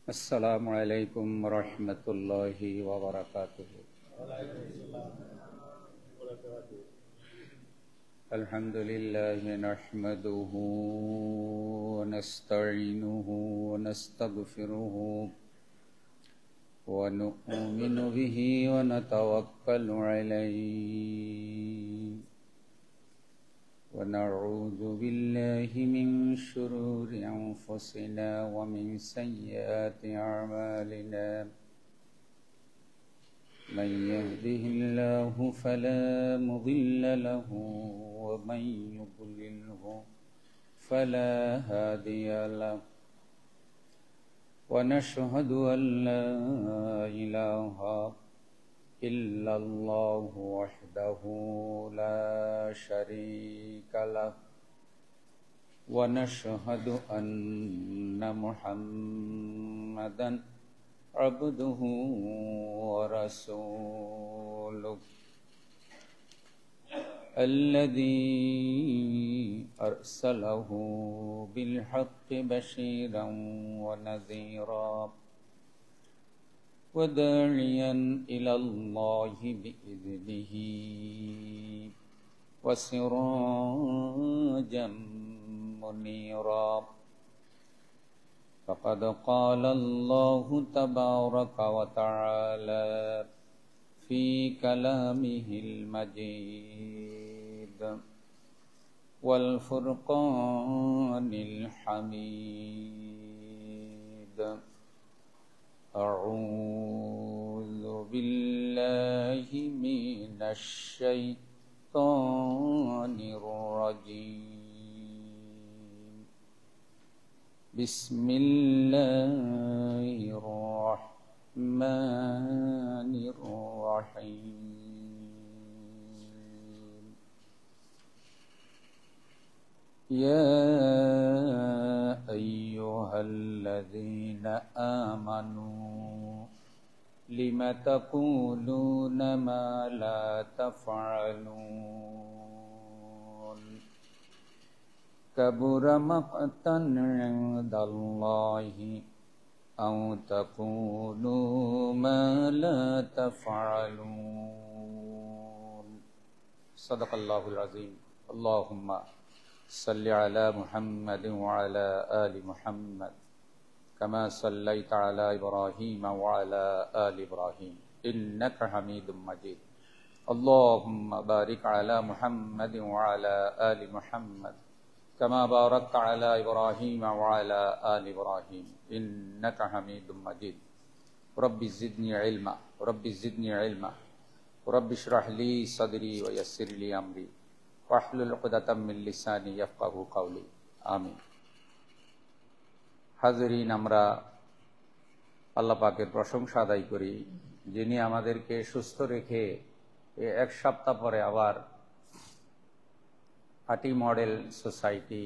السلام عليكم ورحمة الله وبركاته. الحمد لله نحمده ونستعينه ونستغفره ونؤمن به ونتوكل عليه ونعوذ بالله من شرور أنفسنا ومن سيئات أعمالنا من يهده الله فلا مضل له ومن يضلله فلا هادي له ونشهد أن لا إله إلا الله وحده لا شريك له ونشهد أن محمدا عبده ورسوله الذي أرسله بالحق بشيرا ونذيرا وداعيا إلى الله بإذنه وسراجا منيرا فقد قال الله تبارك وتعالى في كلامه المجيد والفرقان الحميد أعوذ بالله من الشيطان الرجيم بسم الله الرحمن الرحيم يا أيها الذين آمنوا لم تقولون ما لا تفعلون كبر مقتا عند الله أن تقولوا ما لا تفعلون صدق الله العظيم. اللهم صل على محمد وعلى آل محمد كما صليت على إبراهيم وعلى آل إبراهيم إنك حميد مجيد. اللهم بارك على محمد وعلى آل محمد كما باركت على إبراهيم وعلى آل إبراهيم إنك حميد مجيد. رب زدني علما رب زدني علما رب اشرح لي صدري ويسر لي أمري واحلل عقدة من লিসানি ইয়াফকাহু কওলি। আমিন। হাজরিন, আমরা আল্লাহ পাকের প্রশংসা আদায় করি, যিনি আমাদেরকে সুস্থ রেখে এক সপ্তাহ পরে আবার আটি মডেল সোসাইটি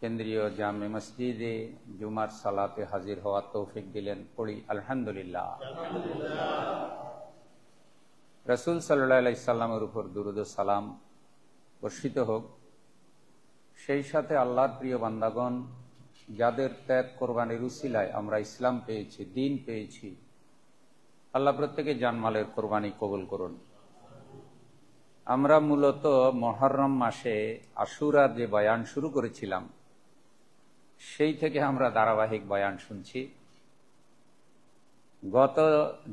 কেন্দ্রীয় জামে মসজিদে জুমার সালাতে হাজির হওয়ার তৌফিক দিলেন। পড়ি আলহামদুলিল্লাহ। রাসূল সাল্লাল্লাহু আলাইহি সাল্লামের উপর দুরূদ ও সালাম বর্ষিত হোক। সেই সাথে আল্লাহর প্রিয় বান্দাগণ, যাদের ত্যাগ কোরবানির উসিলায় আমরা ইসলাম পেয়েছি, দ্বীন পেয়েছি, আল্লাহ প্রত্যেকে জানমালের কোরবানি কবুল করুন। আমরা মূলত মুহররম মাসে আশুরার যে বয়ান শুরু করেছিলাম, সেই থেকে আমরা ধারাবাহিক বয়ান শুনছি। গত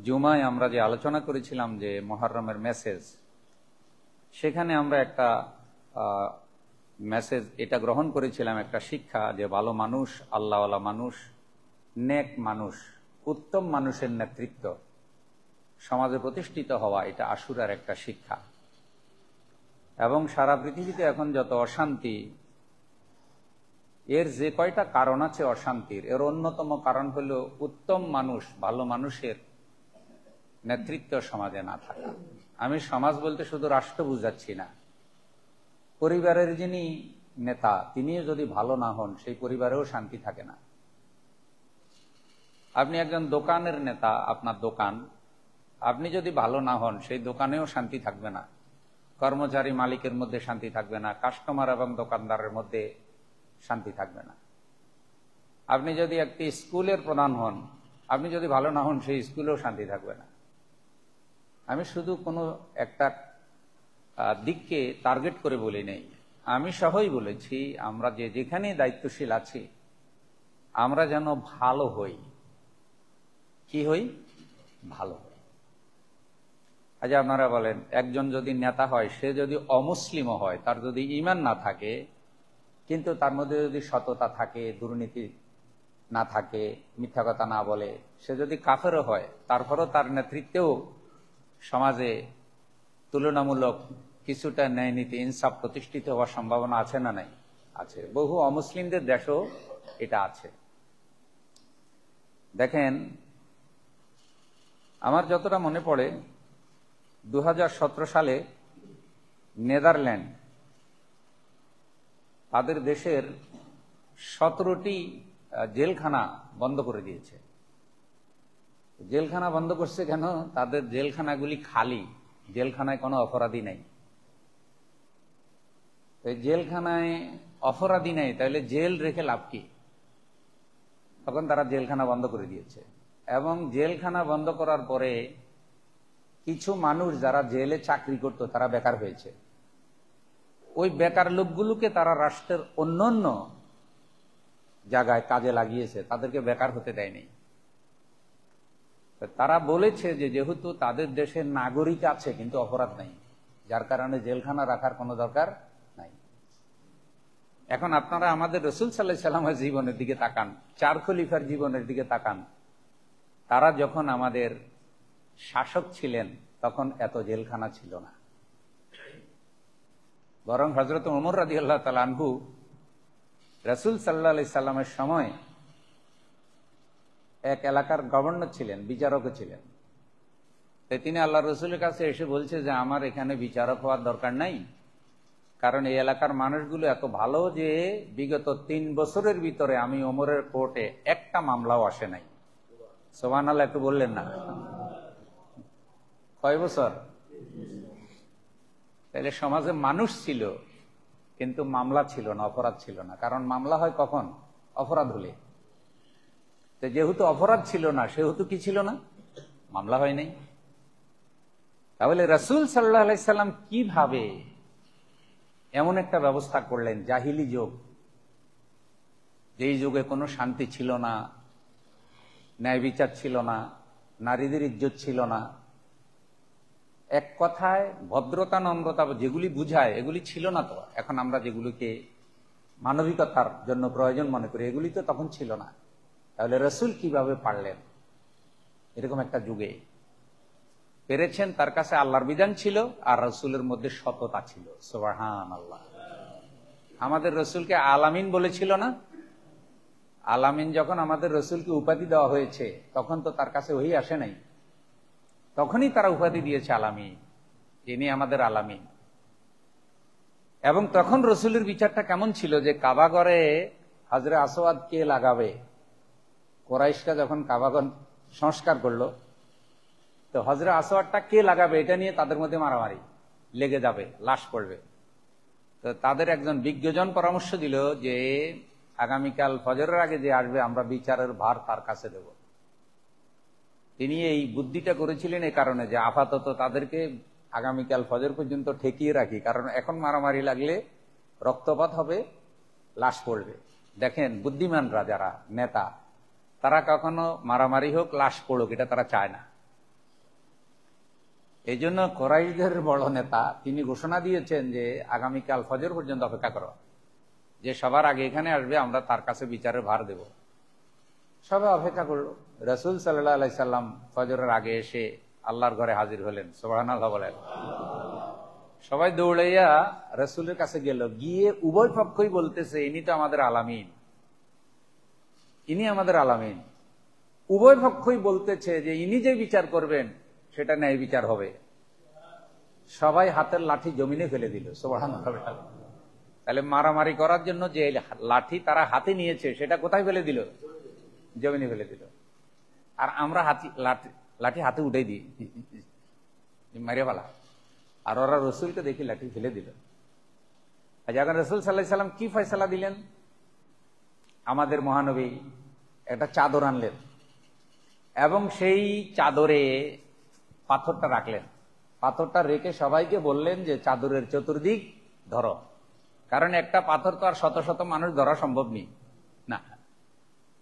জুমায় আমরা যে আলোচনা করেছিলাম যে মুহররমের মেসেজ, সেখানে আমরা একটা মেসেজ এটা গ্রহণ করেছিলাম, একটা শিক্ষা, যে ভালো মানুষ, আল্লাহওয়ালা মানুষ, নেক মানুষ, উত্তম মানুষের নেতৃত্ব সমাজে প্রতিষ্ঠিত হওয়া, এটা আশুরার একটা শিক্ষা। এবং সারা পৃথিবীতে এখন যত অশান্তি, এর যে কয়টা কারণ আছে অশান্তির, এর অন্যতম কারণ হলো উত্তম মানুষ, ভালো মানুষের নেতৃত্ব সমাজে না থাকা। আমি সমাজ বলতে শুধু রাষ্ট্র বুঝাচ্ছি না, পরিবারের যিনি নেতা তিনিও যদি ভালো না হন, সেই পরিবারেও শান্তি থাকে না। আপনি একজন দোকানের নেতা, আপনার দোকান, আপনি যদি ভালো না হন, সেই দোকানেও শান্তি থাকবে না। কর্মচারী মালিকের মধ্যে শান্তি থাকবে না, কাস্টমার এবং দোকানদারের মধ্যে শান্তি থাকবে না। আপনি যদি একটি স্কুলের প্রধান হন, আপনি যদি ভালো না হন, সেই স্কুলেও শান্তি থাকবে না। আমি শুধু কোনো একটা দিককে টার্গেট করে বলি নেই, আমি সহই বলেছি আমরা যেখানে দায়িত্বশীল আছি আমরা যেন ভালো হই। কি হই? ভালো হই। আচ্ছা, আপনারা বলেন, একজন যদি নেতা হয়, সে যদি অমুসলিমও হয়, তার যদি ঈমান না থাকে, কিন্তু তার মধ্যে যদি সততা থাকে, দুর্নীতি না থাকে, মিথ্যা কথা না বলে, সে যদি কাফেরও হয়, তারপরও তার নেতৃত্বেও সমাজে তুলনামূলক কিছুটা ন্যায় নীতি ইনসাফ প্রতিষ্ঠিত হওয়ার সম্ভাবনা আছে না নাই? আছে। বহু অমুসলিমদের দেশও এটা আছে। দেখেন, আমার যতটা মনে পড়ে 2017 সালে নেদারল্যান্ড তাদের দেশের 17টি জেলখানা বন্ধ করে দিয়েছে। জেলখানা বন্ধ করছে কেন? তাদের জেলখানাগুলি খালি, জেলখানায় কোনো অপরাধী নাই। জেলখানায় অপরাধী নাই, তাহলে জেল রেখে লাভ কি? তখন তারা জেলখানা বন্ধ করে দিয়েছে। এবং জেলখানা বন্ধ করার পরে কিছু মানুষ যারা জেলে চাকরি করত তারা বেকার হয়েছে। ওই বেকার লোকগুলোকে তারা রাষ্ট্রের অন্যান্য জায়গায় কাজে লাগিয়েছে, তাদেরকে বেকার হতে দেয়নি। তারা বলেছে যে যেহেতু তাদের দেশের নাগরিক আছে কিন্তু অপরাধ নাই, যার কারণে জেলখানা রাখার কোনো দরকার নাই। এখন আপনারা আমাদের রাসূল সাল্লাল্লাহু আলাইহি সাল্লামের জীবনের দিকে তাকান, 4 খলিফার জীবনের দিকে তাকান। তারা যখন আমাদের শাসক ছিলেন তখন এত জেলখানা ছিল না। বরং হযরত ওমর রাদিয়াল্লাহু তাআলা আনহু রাসূল সাল্লাল্লাহু আলাইহি সাল্লামের সময় এক এলাকার গভর্নর ছিলেন, বিচারকও ছিলেন। তাই তিনি আল্লাহ রসুলের কাছে এসে বলছে যে আমার এখানে বিচারক হওয়ার দরকার নাই, কারণ এই এলাকার মানুষগুলো এত ভালো যে বিগত 3 বছরের ভিতরে আমি ওমরের কোর্টে একটা মামলাও আসে নাই। সুবহানাল্লাহ, একটু বললেন না? কয় বছর? তাহলে সমাজে মানুষ ছিল কিন্তু মামলা ছিল না, অপরাধ ছিল না। কারণ মামলা হয় কখন? অপরাধ হলে। যেহেতু অপরাধ ছিল না, সেহেতু কি ছিল না? মামলা হয় নাই। তাহলে রাসূল সাল্লাল্লাহু আলাইহি সাল্লাম কিভাবে এমন একটা ব্যবস্থা করলেন, জাহিলি যুগ, যেই যুগে কোনো শান্তি ছিল না, ন্যায় বিচার ছিল না, নারীদের ইজ্জত ছিল না, এক কথায় ভদ্রতা নম্রতা যেগুলি বুঝায় এগুলি ছিল না। তো এখন আমরা যেগুলিকে মানবিকতার জন্য প্রয়োজন মনে করি, এগুলি তো তখন ছিল না। তাহলে রাসূল কিভাবে পারলেন এরকম একটা যুগে? পেরেছেন, তার কাছে আল্লাহর বিধান ছিল আর রাসূলের মধ্যে সততা ছিল। সুবহানাল্লাহ। আমাদের রাসূলকে আলামিন বলেছিল না? আলামিন যখন আমাদের রাসূলকে উপাধি দেওয়া হয়েছে তখন তো তার কাছে ওহী আসে নাই, তখনই তারা উপাধি দিয়েছে আলামিন, যিনি আমাদের আলামিন। এবং তখন রাসূলের বিচারটা কেমন ছিল যে কাবাঘরে হাজরে আসওয়াদ কে লাগাবে? কুরাইশরা যখন কাবাঘর সংস্কার করলো, তো হজরে আসওয়াদটা কে লাগাবে এটা নিয়ে তাদের মধ্যে মারামারি লেগে যাবে, লাশ পড়বে। তো তাদের একজন বিজ্ঞজন পরামর্শ দিল যে আগামীকাল ফজরের আগে যে আসবে আমরা বিচারের ভার তার কাছে দেব। তিনি এই বুদ্ধিটা করেছিলেন এই কারণে যে আপাতত তাদেরকে আগামীকাল ফজর পর্যন্ত ঠেকিয়ে রাখি, কারণ এখন মারামারি লাগলে রক্তপাত হবে, লাশ পড়বে। দেখেন, বুদ্ধিমানরা যারা নেতা তারা কখনো মারামারি হোক, লাশ পড়ুক, এটা তারা চায় না। এই জন্য কুরাইশদের বড় নেতা তিনি ঘোষণা দিয়েছেন যে আগামীকাল ফজর পর্যন্ত অপেক্ষা করো, যে সবার আগে এখানে আসবে আমরা তার কাছে বিচারের ভার দেব। সবাই অপেক্ষা করলো। রাসূল সাল্লাল্লাহু আলাইহি সাল্লাম ফজরের আগে এসে আল্লাহর ঘরে হাজির হলেন। সুবহানাল্লাহ বলেন। সবাই দৌড়াইয়া রাসূলের কাছে গেল, গিয়ে উভয় পক্ষই বলতেছে ইনি তো আমাদের আলামিন, ইনি আমাদের আলামিন। উভয় পক্ষই বলতেছে যে ইনি যে বিচার করবেন সেটা ন্যায় বিচার হবে। সবাই হাতের লাঠি জমিনে ফেলে দিল। সুবহানাল্লাহ। তাহলে মারামারি করার জন্য যে লাঠি তারা হাতে নিয়েছে সেটা কোথায় ফেলে দিল? জমিনে ফেলে দিল। আর আমরা লাঠি হাতে উঠাই দিই, মারিয়া ফেলা। আর ওরা রসুলকে দেখি লাঠি ফেলে দিল। আজ এখন রসুল সাল্লাল্লাহু আলাইহি সাল্লাম কি ফয়সালা দিলেন? আমাদের মহানবী একটা চাদর আনলেন এবং সেই চাদরে পাথরটা রাখলেন। পাথরটা রেখে সবাইকে বললেন যে চাদরের চতুর্দিক ধরো, কারণ একটা পাথর তো আর শত শত মানুষ ধরা সম্ভব নেই না।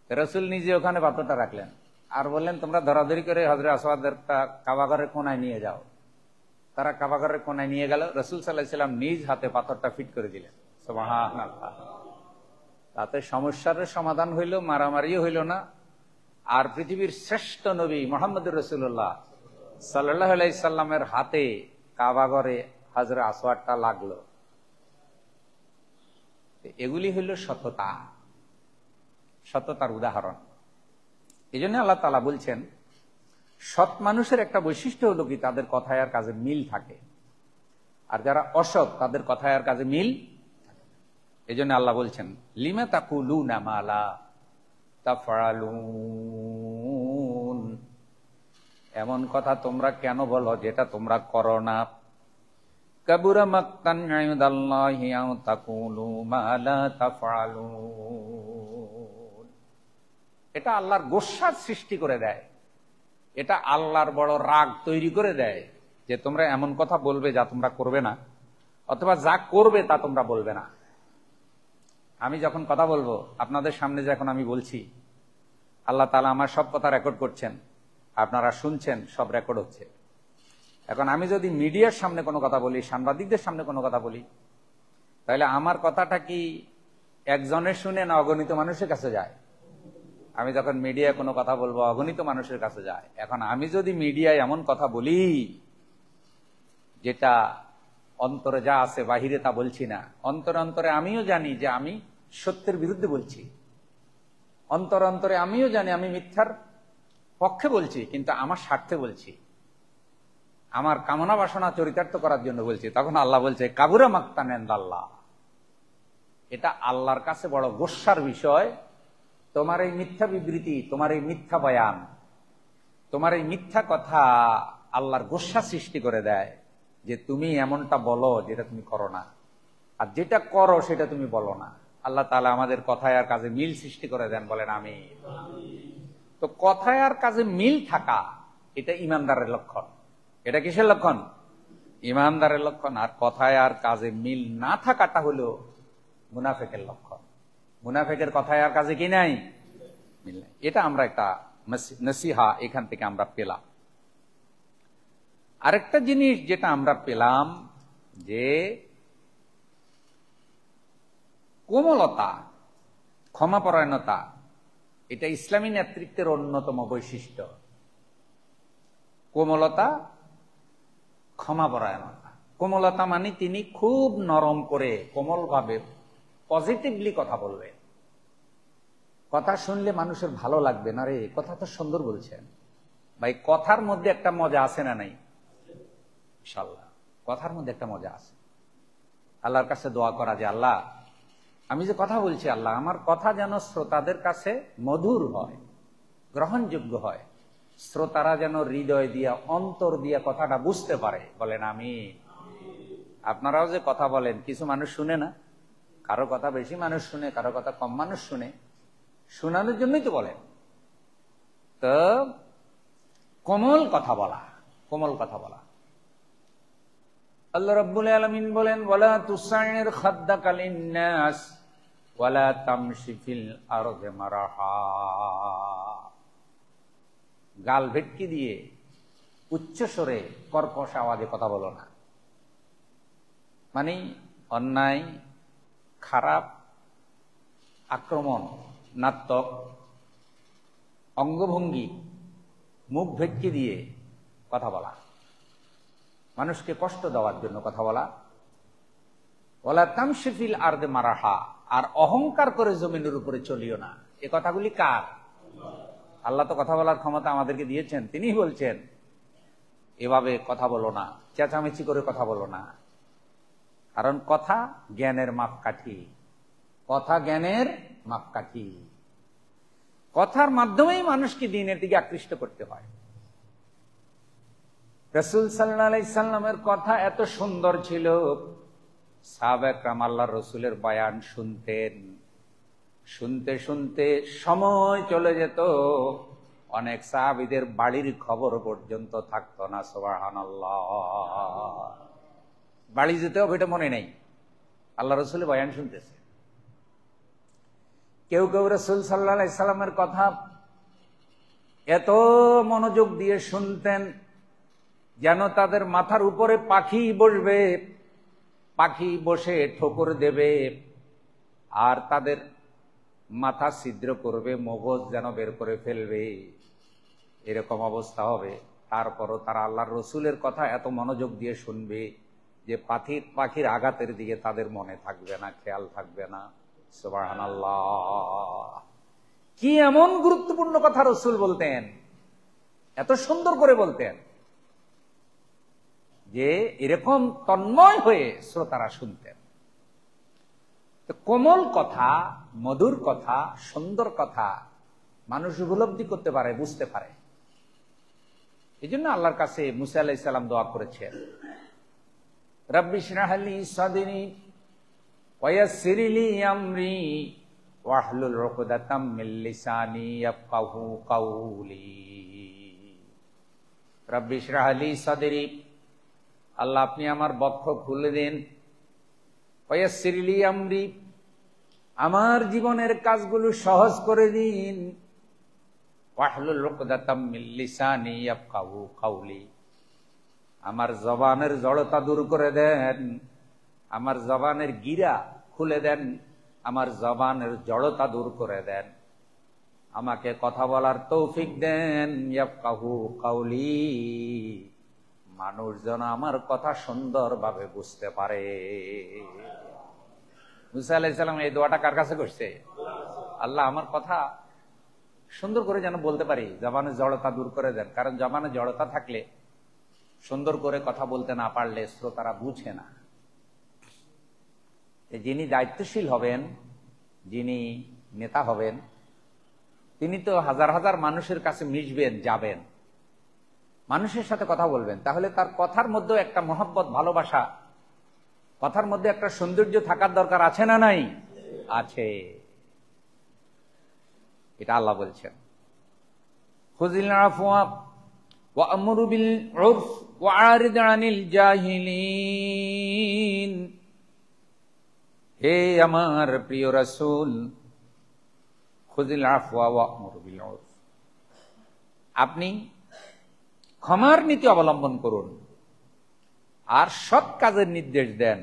রাসূল নিজে ওখানে পাথরটা রাখলেন আর বললেন তোমরা ধরাধরি করে হযরত আসওয়াদের কাবাঘরের কোনায় নিয়ে যাও। তারা কাবাঘরের কোনায় নিয়ে গেল। রাসূল সাল্লাল্লাহু আলাইহি ওয়াসাল্লাম নিজ হাতে পাথরটা ফিট করে দিলেন। সুবহানাল্লাহ। তাতে সমস্যার সমাধান হইল, মারামারিও হইল না। আর পৃথিবীর শ্রেষ্ঠ নবী মুহাম্মদুর রাসূলুল্লাহ সাল্লাল্লাহু আলাইহি সাল্লামের হাতে কাবাঘরে হযরত আসওয়াদটা লাগলো। এগুলি হইল সততা, সততার উদাহরণ। এই জন্য আল্লাহ তাআলা বলছেন সৎ মানুষের একটা বৈশিষ্ট্য হলো কি তাদের কথায় আর কাজে মিল থাকে, আর যারা অসৎ তাদের কথায় আর কাজে মিল। এই জন্য আল্লাহ বলছেন লিমা তাকুলুনা মা লা তাফআলুন, এমন কথা তোমরা কেন বলো যেটা তোমরা করো না। কাবুরা মাকতান ইনদাল্লাহি আন তাকুলু মা লা তাফআলুন, এটা আল্লাহর গোস্বাদ সৃষ্টি করে দেয়, এটা আল্লাহর বড় রাগ তৈরি করে দেয় যে তোমরা এমন কথা বলবে যা তোমরা করবে না, অথবা যা করবে তা তোমরা বলবে না। আমি যখন কথা বলবো আপনাদের সামনে, যখন আমি বলছি, আল্লাহ তাআলা আমার সব কথা রেকর্ড করছেন, আপনারা শুনছেন, সব রেকর্ড হচ্ছে। এখন আমি যদি মিডিয়ার সামনে কোনো কথা বলি, সাংবাদিকদের সামনে কোনো কথা বলি, তাহলে আমার কথাটা কি একজনের শুনে না অগণিত মানুষের কাছে যায়? আমি যখন মিডিয়ায় কোনো কথা বলবো অগণিত মানুষের কাছে যায়। এখন আমি যদি মিডিয়ায় এমন কথা বলি যেটা অন্তরে যা আছে বাহিরে তা বলছি না, অন্তরে অন্তরে আমিও জানি যে আমি সত্যের বিরুদ্ধে বলছি, অন্তরে অন্তরে আমিও জানি আমি মিথ্যার পক্ষে বলছি, কিন্তু আমার স্বার্থে বলছি, আমার কামনা বাসনা চরিতার্থ করার জন্য বলছি, তখন আল্লাহ বলছে কাবুরা মাকতান ইনদাল্লাহ, এটা আল্লাহর কাছে বড় গোস্বার বিষয়। তোমার এই মিথ্যা বিবৃতি, তোমার এই মিথ্যা বয়ান, তোমার এই মিথ্যা কথা আল্লাহর গোস্বা সৃষ্টি করে দেয় যে তুমি এমনটা বলো যেটা তুমি করো না, আর যেটা করো সেটা তুমি বলো না। আল্লাহ তাআলা আমাদের কথায় আর কাজে মিল সৃষ্টি করে দেন, বলেন আমিন। তো কথায় আর কাজে মিল থাকা এটা ইমানদারের লক্ষণ। এটা কিসের লক্ষণ? ইমানদারের লক্ষণ। আর কথায় আর কাজে মিল না থাকাটা হলো মুনাফিকের লক্ষণ। মুনাফিকের কথায় আর কাজে কি নাই? মিল নাই। এটা আমরা একটা নসিহা এখান থেকে আমরা পেলাম। আরেকটা জিনিস যেটা আমরা পেলাম যে কোমলতা, ক্ষমাপরায়ণতা, এটা ইসলামী নেতৃত্বের অন্যতম বৈশিষ্ট্য। কোমলতা, ক্ষমাপরায়ণতা। কোমলতা মানে তিনি খুব নরম করে, কোমল ভাবে, পজিটিভলি কথা বলবেন। কথা শুনলে মানুষের ভালো লাগবে, না রে কথা তো সুন্দর বলছেন। ভাই কথার মধ্যে একটা মজা আছে না নাই? ইনশাআল্লাহ কথার মধ্যে একটা মজা আছে। আল্লাহর কাছে দোয়া করা যে আল্লাহ আমি যে কথা বলছি, আল্লাহ আমার কথা যেন শ্রোতাদের কাছে মধুর হয়, গ্রহণযোগ্য হয়, শ্রোতারা যেন হৃদয় দিয়া, অন্তর দিয়া কথাটা বুঝতে পারে, বলেন আমিন। আপনারাও যে কথা বলেন, কিছু মানুষ শুনে না, কারো কথা বেশি মানুষ শুনে, কারো কথা কম মানুষ শুনে, শোনানোর জন্যই তো বলেন। তো কোমল কথা বলা, কোমল কথা বলা। আল্লাহ রাব্বুল আলামিন বলেন ওয়ালা তুসাইর খাদ্দাকা লিন্নাস ওয়ালা তামশি ফিল আরদি মারাহা, গাল ভেটকি দিয়ে উচ্চ স্বরে কর্কশ আওয়াজে কথা বলো না। মানে অন্যায়, খারাপ, আক্রমণ, নাটক, অঙ্গভঙ্গি, মুখ ভেটকি দিয়ে কথা বলা, মানুষকে কষ্ট দেওয়ার জন্য কথা বলা। ওয়ালা তামশি ফিল আরদি মারাহা, আর অহংকার করে জমিনের উপরে চলিও না। এ কথাগুলি কার? আল্লাহ তো কথা বলার ক্ষমতা আমাদেরকে দিয়েছেন, তিনি বলছেন এভাবে কথা বলো না, চেঁচামেচি করে কথা বলো না। কারণ কথা জ্ঞানের মাপকাঠি, কথা জ্ঞানের মাপকাঠি। কথার মাধ্যমেই মানুষকে দ্বীনের দিকে আকৃষ্ট করতে হয়। রাসূল সাল্লাল্লাহু আলাইহি সাল্লামের কথা এত সুন্দর ছিল, সাহাবায়ে কেরাম আল্লাহর রাসূলের বয়ান শুনতেন, শুনতে শুনতে সময় চলে যেত, অনেক সাহাবীদের বাড়ির খবর পর্যন্ত থাকতো না। সুবহানাল্লাহ। বাড়ি যেতে হবে এটা মনে নেই, আল্লাহ রসুল বয়ান শুনতেছে। কেউ কেউ রাসূল সাল্লাল্লাহু আলাইহি সাল্লামের কথা এত মনোযোগ দিয়ে শুনতেন যেন তাদের মাথার উপরে পাখি বসবে, পাখি বসে ঠোকর দেবে আর তাদের মাথা ছিদ্র করবে, মগজ যেন বের করে ফেলবে, এরকম অবস্থা হবে। তারপরও তারা আল্লাহর রসুলের কথা এত মনোযোগ দিয়ে শুনবে যে পাখির আঘাতের দিকে তাদের মনে থাকবে না, খেয়াল থাকবে না। সুবহানাল্লাহ। কি এমন গুরুত্বপূর্ণ কথা রসুল বলতেন, এত সুন্দর করে বলতেন যে এরকম তন্ময় হয়ে শ্রোতারা শুনতেন। কোমল কথা, মধুর কথা, সুন্দর কথা মানুষ উপলব্ধি করতে পারে, বুঝতে পারে। এই জন্য আল্লাহর কাছে মুসা আলাইহিস সালাম দোয়া করেছেন, রব্বি ইশরাহ লি সাদরি ওয়া ইয়াসসির লি আমরি ওয়াহলুল উকদাতাম মিন লিসানি ইয়াফকাহু কাওলি। রব্বি ইশরাহ লি সাদরি, আল্লাহ আপনি আমার বক্ষ খুলে দিন, ওয়া ইয়াসসির লি আমরি, আমার জীবনের কাজগুলো সহজ করে দিন, ওয়াহলুল উকদাতাম মিন লিসানি ইয়াফকাহু কাওলি, আমার জবানের জড়তা দূর করে দেন, আমার জবানের গিরা খুলে দেন, আমার জবানের জড়তা দূর করে দেন, আমাকে কথা বলার তৌফিক দেন, ইয়াফকাহু কাওলি, মানুষ যেন আমার কথা সুন্দরভাবে বুঝতে পারে। মুসা আলাইহিস সালাম এই দোয়াটা কার কাছে করছে? আল্লাহ আমার কথা সুন্দর করে যেন বলতে পারি, জবানের জড়তা দূর করে দেন। কারণ জবানে জড়তা থাকলে, সুন্দর করে কথা বলতে না পারলে শ্রোতারা বুঝে না। যিনি দায়িত্বশীল হবেন, যিনি নেতা হবেন, তিনি তো হাজার হাজার মানুষের কাছে মিশবেন, যাবেন, মানুষের সাথে কথা বলবেন। তাহলে তার কথার মধ্যে একটা মহব্বত, ভালোবাসা, কথার মধ্যে একটা সৌন্দর্য থাকার দরকার আছে না নাই? আছে। এটা আল্লাহ বলছেন, খুযিল আফওয়া ওয়া আমর বিল উরফ ওয়া আরিদ আনিল জাহিলিন। হে আমার প্রিয় রাসূল, খুযিল আফওয়া ওয়া আমর বিল উরফ, আপনি ক্ষমার নীতি অবলম্বন করুন আর সৎ কাজের নির্দেশ দেন।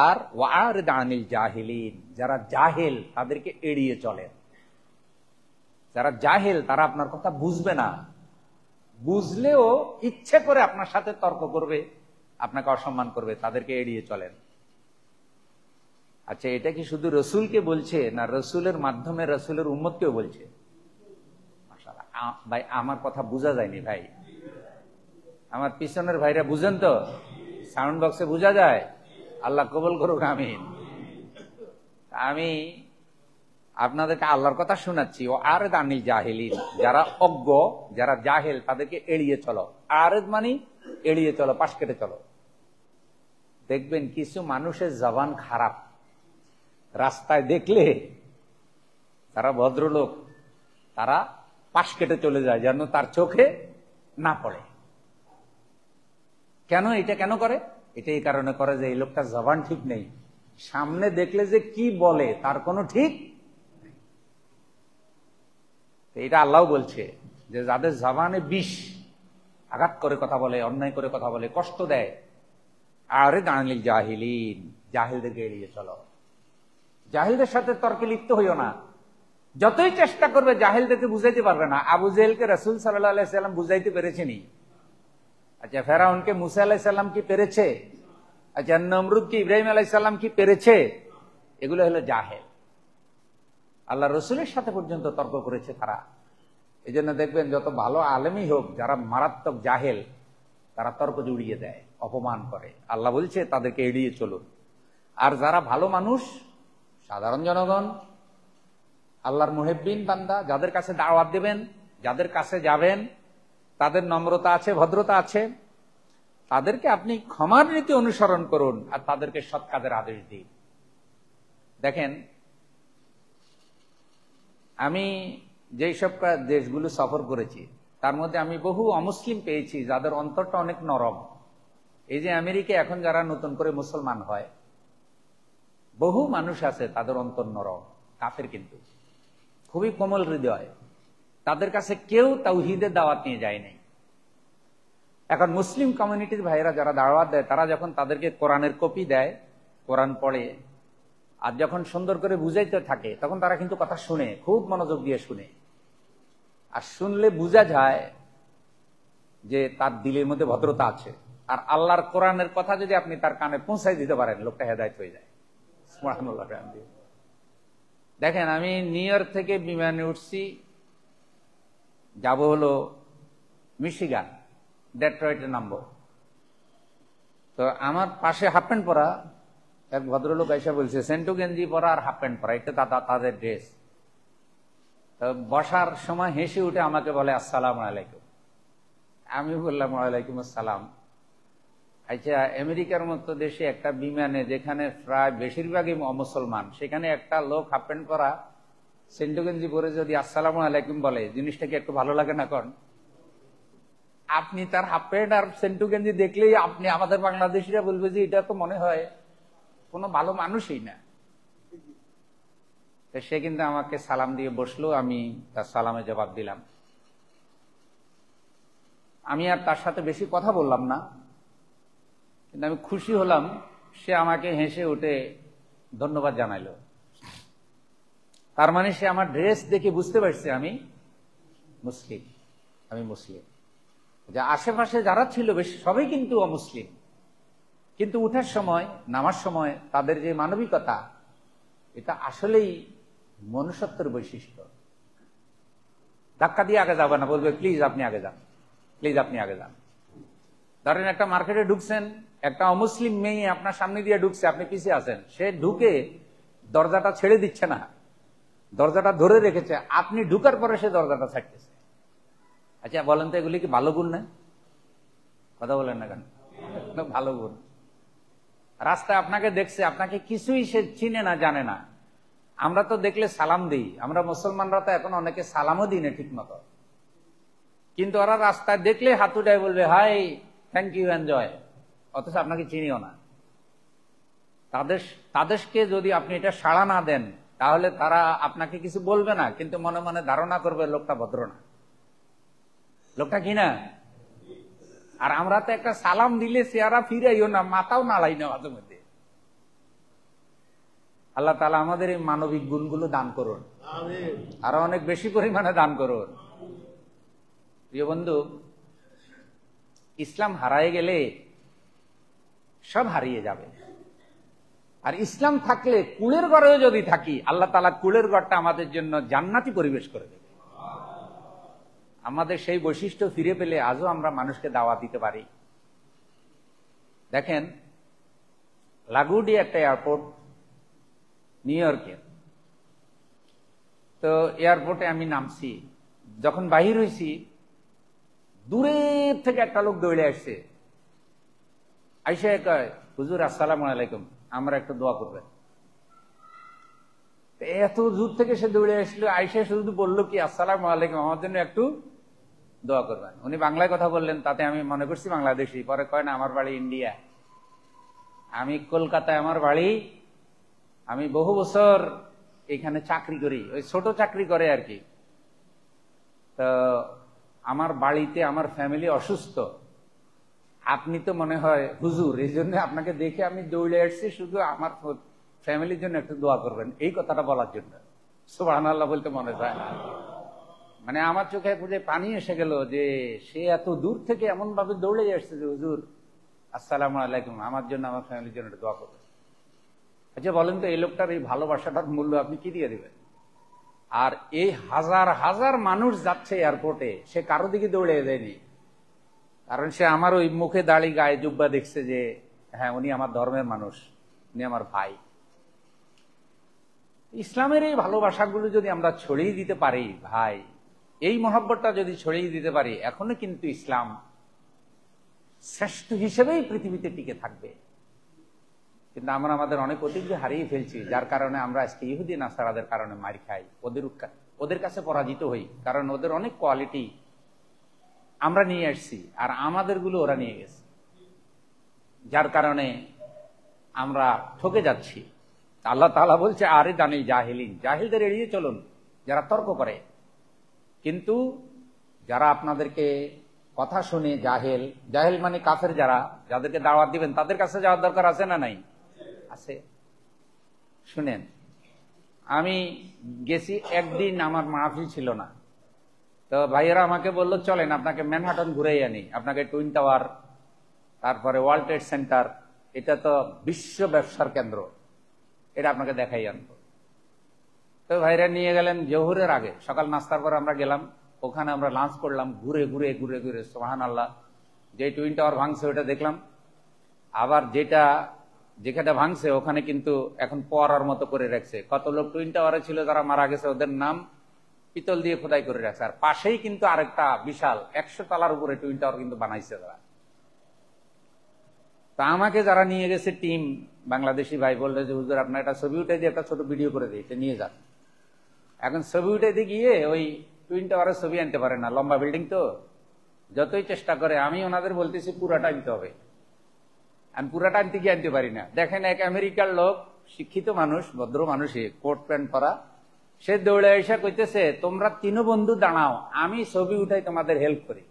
আর ওয়া আরিদ আনিল জাহিলিন, যারা জাহেল তাদেরকে এড়িয়ে চলেন। যারা জাহেল তারা আপনার কথা বুঝবে না, বুঝলেও ইচ্ছে করে আপনার সাথে তর্ক করবে, আপনাকে অসম্মান করবে, তাদেরকে এড়িয়ে চলেন। আচ্ছা, এটা কি শুধু রসুলকে বলছে না রসুলের মাধ্যমে রসুলের উম্মতকেও বলছে? মাশাআল্লাহ। ভাই আমার কথা বোঝা যায়নি ভাই, আমার পিছনের ভাইরা বুঝেন তো? সাউন্ড বক্সে বোঝা যায়? আল্লাহ কবুল করুক, আমিন। আমি আপনাদেরকে আল্লাহর কথা শোনাচ্ছি। ও আরেদ আনিল জাহিলিন, যারা অজ্ঞ, যারা জাহেল তাদেরকে এড়িয়ে চলো। আরেদ মানে এড়িয়ে চলো, পাশ কেটে চলো। দেখবেন কিছু মানুষের জবান খারাপ, রাস্তায় দেখলে তারা ভদ্রলোক, তারা পাশ কেটে চলে যায় যেন তার চোখে না পড়ে। কেন? এটা কেন করে? এটা এই কারণে করে যে এই লোকটার জবান ঠিক নেই, সামনে দেখলে যে কি বলে তার কোনো ঠিক। এটা আল্লাহ বলছে যে যাদের জবানে বিষ, আঘাত করে কথা বলে, অন্যায় করে কথা বলে, কষ্ট দেয়, আরে আনিল জাহিলিন, জাহিলদেরকে এড়িয়ে চলো। জাহিলদের সাথে তর্কে লিপ্ত হইও না। যতই চেষ্টা করবে জাহিলদেরকে বুঝাইতে পারবে না। আবু জেহেলকে রাসূল সাল্লাল্লাহু আলাইহি সাল্লাম বুঝাইতে পেরেছেনি? আচ্ছা, ফেরাউনকে মুসা আলাইহিস সালাম কি পেরেছে? আচ্ছা, নমরুদকে ইব্রাহিম আলাইহিস সালাম কি পেরেছে? এগুলো হলো জাহেল। আল্লাহ রসুলের সাথে পর্যন্ত তর্ক করেছে তারা। এই জন্য দেখবেন যত ভালো আলেমই হোক, যারা মারাত্মক জাহেল তারা তর্ক জুড়িয়ে দেয়, অপমান করে। আল্লাহ বলছে তাদেরকে এড়িয়ে চলুন। আর যারা ভালো মানুষ, সাধারণ জনগণ, আল্লাহর মুহিব্বিন বান্দা, যাদের কাছে দাওয়াত দেবেন, যাদের কাছে যাবেন, তাদের নম্রতা আছে, ভদ্রতা আছে, তাদেরকে আপনি ক্ষমার নীতি অনুসরণ করুন আর তাদেরকে সৎ কাজের আদেশ দিন। দেখেন আমি যেই সব দেশগুলো সফর করেছি তার মধ্যে আমি বহু অমুসলিম পেয়েছি যাদের অন্তরটা অনেক নরম। এই যে আমেরিকা এখন যারা নতুন করে মুসলমান হয়, বহু মানুষ আছে তাদের অন্তর নরম, কাফের কিন্তু খুবই কোমল হৃদয়। তাদের কাছে কেউ তাওহীদের দাওয়াত নিয়ে যায় নাই। এখন মুসলিম কমিউনিটির ভাইয়েরা যারা দাওয়াত দেয়, তারা যখন তাদেরকে কোরআনের কপি দেয়, কোরআন পড়ে আর যখন সুন্দর করে বুঝাইতে থাকে, তখন তারা কিন্তু কথা শুনে, খুব মনোযোগ দিয়ে শুনে। আর শুনলে বোঝা যায় যে তার দিলের মধ্যে ভদ্রতা আছে। আর আল্লাহর কোরআনের কথা যদি আপনি তার কানে পৌঁছাই দিতে পারেন, লোকটা হেদায়েত হয়ে যায়। সুবহানাল্লাহ। দেখেন, আমি নিউ ইয়র্ক থেকে বিমানে উঠছি, যাব হলো মিশিগান, ডেট্রয়েটে নামবো। তো আমার পাশে হাফ প্যান্ট পরা এক ভদ্রলোক এসে বলছে, সেন্টু গেঞ্জি পরা আর হাফ প্যান্ট পরা, এটা তাদের ড্রেস। তো বসার সময় হেসে উঠে আমাকে বলে আসসালামু আলাইকুম। আমি বললাম ওয়ালাইকুম আসসালাম। আচ্ছা, আমেরিকার মতো দেশে একটা বিমানে যেখানে প্রায় বেশিরভাগই অমুসলমান, সেখানে একটা লোক হাফ প্যান্ট পরা সেন্টু গেঞ্জি পরে যদি আসসালামু আলাইকুম বলে, জিনিসটা কি একটু ভালো লাগে না? কোন আপনি তার হাফ প্যান্ট আর সেন্টু গেঞ্জি দেখলেই আপনি আমাদের বাংলাদেশিরা বলবে যে এটা তো মনে হয় কোনো ভালো মানুষই না। তো সে কিন্তু আমাকে সালাম দিয়ে বসলো, আমি তার সালামে জবাব দিলাম। আমি আর তার সাথে বেশি কথা বললাম না, কিন্তু আমি খুশি হলাম সে আমাকে হেসে উঠে ধন্যবাদ জানাইলো। তার মানে সে আমার ড্রেস দেখে বুঝতে পারছে আমি মুসলিম। যে আশেপাশে যারা ছিল বেশি সবাই কিন্তু অমুসলিম, কিন্তু উঠার সময়, নামার সময় তাদের যে মানবিকতা, এটা আসলেই মনুষ্যত্বের বৈশিষ্ট্য। ধাক্কা দিয়ে আগে যাবে না, বলবে প্লিজ আপনি আগে যান, প্লিজ আপনি আগে যান। ধরেন একটা মার্কেটে ঢুকছেন, একটা অমুসলিম মেয়ে আপনার সামনে দিয়ে ঢুকছে, আপনি পিছিয়ে আছেন, সে ঢুকে দরজাটা ছেড়ে দিচ্ছে না, দরজাটা ধরে রেখেছে, আপনি ঢুকার পরে সে দরজাটা ছাড়তেছে। আচ্ছা বলেন তো, এগুলি কি ভালো গুণ না? কথা বলেন না কেন? ভালো গুণ। রাস্তায় আপনাকে দেখছে, আপনাকে কিছুই সে চিনে না, জানে না। আমরা তো দেখলে সালাম দিই, আমরা মুসলমানরা তো এখন অনেকে সালামও দিই না ঠিক মতো, কিন্তু ওরা রাস্তায় দেখলে হাত উঠায় বলবে হাই, থ্যাংক ইউ, এনজয়, অথচ আপনাকে চিনিও না। তাদেরকে যদি আপনি এটা সাড়া না দেন, তাহলে তারা আপনাকে কিছু বলবে না, কিন্তু মনে মনে ধারণা করবে লোকটা ভদ্র না, লোকটা কি না। আর আমরা তো একটা সালাম দিলে চেহারা ফিরাইও না, মাথাও নাড়াই না মাঝে মধ্যে। আল্লাহ তাআলা আমাদের এই মানবিক গুণগুলো দান করুন, আরো অনেক বেশি পরিমাণে দান করুন। প্রিয় বন্ধু, ইসলাম হারায় গেলে সব হারিয়ে যাবে। আর ইসলাম থাকলে, কুলের ঘরেও যদি থাকি, আল্লাহ তাআলা কুলের ঘরটা আমাদের জন্য জান্নাতি পরিবেশ করে দেবে। আমাদের সেই বৈশিষ্ট্য ফিরে পেলে আজও আমরা মানুষকে দাওয়াত দিতে পারি। দেখেন, লাগুডি একটা এয়ারপোর্ট নিউ ইয়র্কে। তো এয়ারপোর্টে আমি নামছি, যখন বাহির হয়েছি, দূরের থেকে একটা লোক দৌড়ে আসছে, আইসা কয়, হুজুর আসসালামু আলাইকুম, আমরা একটু দোয়া করবেন। এত দূর থেকে সে দৌড়ে আসলো, আইসা শুধু বললো কি আসসালামু আলাইকুম, আমার জন্য একটু দোয়া করবেন। উনি বাংলায় কথা বললেন, তাতে আমি মনে করছি বাংলাদেশি। পরে কয় না, আমার বাড়ি ইন্ডিয়া, আমি কলকাতায় আমার বাড়ি, আমি বহু বছর এখানে চাকরি করি, ওই ছোট চাকরি করে আর কি। তো আমার বাড়িতে আমার ফ্যামিলি অসুস্থ, আপনি তো মনে হয় হুজুর, এই জন্য আপনাকে দেখে আমি দৌড়ে আসছি, শুধু আমার ফ্যামিলির জন্য একটু দোয়া করবেন, এই কথাটা বলার জন্য। সুবহানাল্লাহ বলতে মনে চায় না। মানে আমার চোখে খুঁজে পানি এসে গেল যে সে এত দূর থেকে এমন ভাবে দৌড়ে আসছে যে হুজুর আসসালামু আলাইকুম, আমার জন্য আমার ফ্যামিলির জন্য দোয়া করবেন। আচ্ছা বলেন তো, এই লোকটার এই ভালোবাসাটার মূল্য আপনি কি দিয়ে দিবেন? আর এই হাজার হাজার মানুষ যাচ্ছে এয়ারপোর্টে, সে কারো দিকে দৌড়ে দেয়নি, কারণ সে আমার ওই মুখে দাড়ি, গায়ে জুব্বা দেখছে যে হ্যাঁ উনি আমার ধর্মের মানুষ, উনি আমার ভাই। ইসলামের এই ভালোবাসাগুলো যদি আমরা ছড়িয়ে দিতে পারি ভাই, এই মহব্বতটা যদি ছড়িয়ে দিতে পারি, এখনো কিন্তু ইসলাম শ্রেষ্ঠ হিসেবেই পৃথিবীতে টিকে থাকবে। কিন্তু আমরা আমাদের অনেক ঐতিহ্য হারিয়ে ফেলছি, যার কারণে আমরা আজকে ইহুদি নাসারাদের কারণে মার খাই, ওদের কাছে পরাজিত হই, কারণ ওদের অনেক কোয়ালিটি আমরা নিয়ে আসছি আর আমাদেরগুলো ওরা নিয়ে গেছে, যার কারণে আমরা ঠকে যাচ্ছি। আল্লাহ তাআলা বলছে আরে দানিল জাহিলিন, জাহিলদের এড়িয়ে চলুন যারা তর্ক করে। কিন্তু যারা আপনাদেরকে কথা শুনে জাহেল, জাহেল মানে কাফের, যারা যাদেরকে দাওয়াত দিবেন তাদের কাছে যাওয়ার দরকার আছে না নাই? আছে। শুনেন, আমি গেছি একদিন, আমার মাহফিল ছিল না, তো ভাইয়েরা আমাকে বললো চলেন আপনাকে ম্যানহাটন ঘুরেই আনি, আপনাকে টুইন টাওয়ার, তারপরে ওয়ার্ল্ড ট্রেড সেন্টার, এটা তো বিশ্ব ব্যবসার কেন্দ্র, এটা আপনাকে দেখাই আনবো। তো ভাইরা নিয়ে গেলেন জোহরের আগে, সকাল নাস্তার পর আমরা গেলাম, ওখানে আমরা লাঞ্চ করলাম, ঘুরে ঘুরে ঘুরে ঘুরে সুবহানাল্লাহ, যে টুইন টাওয়ার ভাঙছে ওটা দেখলাম, আবার যেখানে ভাঙছে ওখানে কিন্তু এখন পড়ার মতো করে রাখছে। কত লোক টুইন টাওয়ারে ছিল যারা মারা গেছে, ওদের নাম পিতল দিয়ে খোদাই করে রাখছে। আর পাশেই কিন্তু আরেকটা বিশাল 100 তলার উপরে টুইন টাওয়ার কিন্তু বানাইছে তারা। তা আমাকে যারা নিয়ে গেছে টিম, বাংলাদেশি ভাই বললো যে হুজুর আপনার একটা ছবি উঠে দিয়ে একটা ছোট ভিডিও করে দিই, এটা নিয়ে যান। এখন ছবি উঠে দিয়ে গিয়ে ওই টুইন টাওয়ারের ছবি আনতে পারে না, লম্বা বিল্ডিং তো, যতই চেষ্টা করে। আমি ওনাদের বলতেছি পুরাটা আনতে হবে, আমি পুরাটা আনতে গিয়ে আনতে পারি না। দেখেন এক আমেরিকার লোক, শিক্ষিত মানুষ, ভদ্র মানুষ, কোট প্যান্ট পরা, সে দৌড়ে এসে কইতেছে তোমরা 3 বন্ধু দাঁড়াও, আমি ছবি উঠাই তোমাদের হেল্প করি।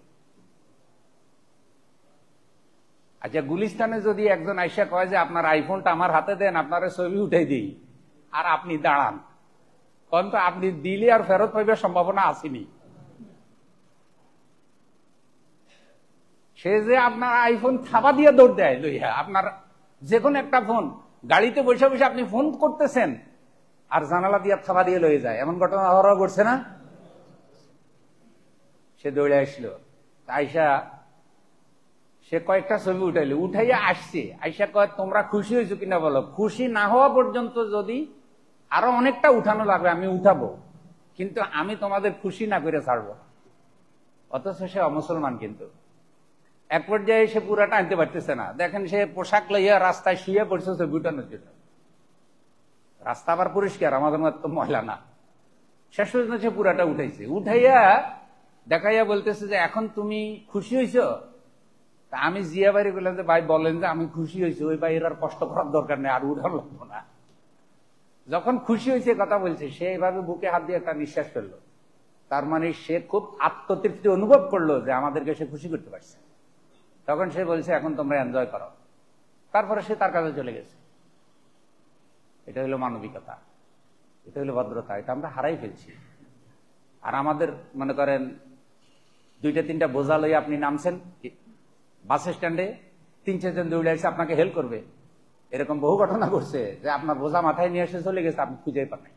আচ্ছা, গুলিস্তানে যদি একজন আইসা কয় যে আপনার আইফোনটা আমার হাতে দেন, আপনার ছবি উঠাই দিই, আর আপনি দাঁড়ান, কারণ তো আপনি দিলে আর ফেরত পাইবার সম্ভাবনা আসেনি। সে যে আপনার আইফোন থাবা দিয়ে দৌড় দেয় লইয়া, আপনার যে কোনো একটা ফোন, গাড়িতে বসে বসে আপনি ফোন করতেছেন আর জানালা দিয়ে থাবা দিয়ে লয়ে যায়, এমন ঘটনা আরো ঘটছে না? সে দৌড়ে আসলো, আইসা সে কয়েকটা ছবি উঠাইলো, উঠাইয়া আসছে, আইসা কয় তোমরা খুশি হয়েছো কিনা বলো। খুশি না হওয়া পর্যন্ত যদি আরো অনেকটা উঠানো লাগবে আমি উঠাবো, কিন্তু আমি তোমাদের খুশি না করে ছাড়বো। অথচ সে অমুসলমান, কিন্তু এক পর্যায়ে সে পুরাটা আনতে পারতেছে না। দেখেন সে পোশাক লইয়া রাস্তায় শুয়ে পড়ছে ছবি উঠানোর জন্য। রাস্তা আবার পরিষ্কার, আমাদের মতো ময়লা না। শেষ পর্যন্ত সে পুরাটা উঠাইছে, উঠাইয়া দেখাইয়া বলতেছে যে এখন তুমি খুশি হয়েছো? তা আমি জিয়া বাইরে বললাম যে ভাই বলেন যে আমি খুশি হয়েছি, ওই ভাইয়ের আর কষ্ট করার দরকার নেই, আর উঠানো লাগবো না। যখন খুশি হয়েছে কথা বলছে, সে এইভাবে বুকে হাত দিয়ে একটা নিঃশ্বাস ফেললো। তার মানে সে খুব আত্মতৃপ্তি অনুভব করলো যে আমাদেরকে সে খুশি করতে পারছে। তখন সে বলছে এখন তোমরা এনজয় করো। তারপরে সে তার কাছে চলে গেছে। এটা হলো মানবিকতা, এটা হলো ভদ্রতা, এটা আমরা হারাই ফেলছি। আর আমাদের মনে করেন 2-3টা বোঝা লইয়া আপনি নামছেন বাস স্ট্যান্ডে, 3-4 জন দৌড়ে এসে আপনাকে হেল্প করবে, এরকম বহু ঘটনা ঘটছে যে আপনার বোঝা মাথায় নিয়ে এসে চলে গেছে, আপনি খুঁজেই পান নাই।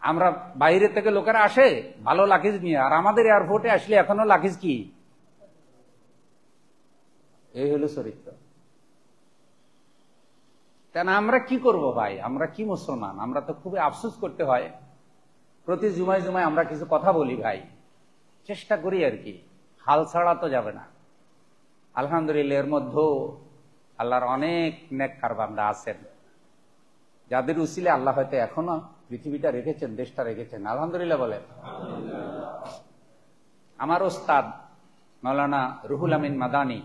আমরা বাইরে থেকে লোকেরা আসে ভালো লাকিজ নিয়ে, আর আমাদের এয়ারপোর্টে আসলে এখনো লাকিজ কি? এই হলো চরিত্র। কেন আমরা কি করব ভাই, আমরা কি মুসলমান? আমরা তো খুবই আফসোস করতে হয়, প্রতি জুমায় জুমায় আমরা কিছু কথা বলি ভাই, চেষ্টা করি আর কি, হাল ছাড়া তো যাবে না। আলহামদুলিল্লাহ এর মধ্যেও আল্লাহর অনেক নেককার বান্দা আছেন, যাদের উসিলে আল্লাহ হয়তো এখনো পৃথিবীটা রেখেছেন, দেশটা রেখেছেন। আলহামদুলিল্লাহ বলেন। আমার ওস্তাদ মাওলানা রুহুল আমিন মাদানী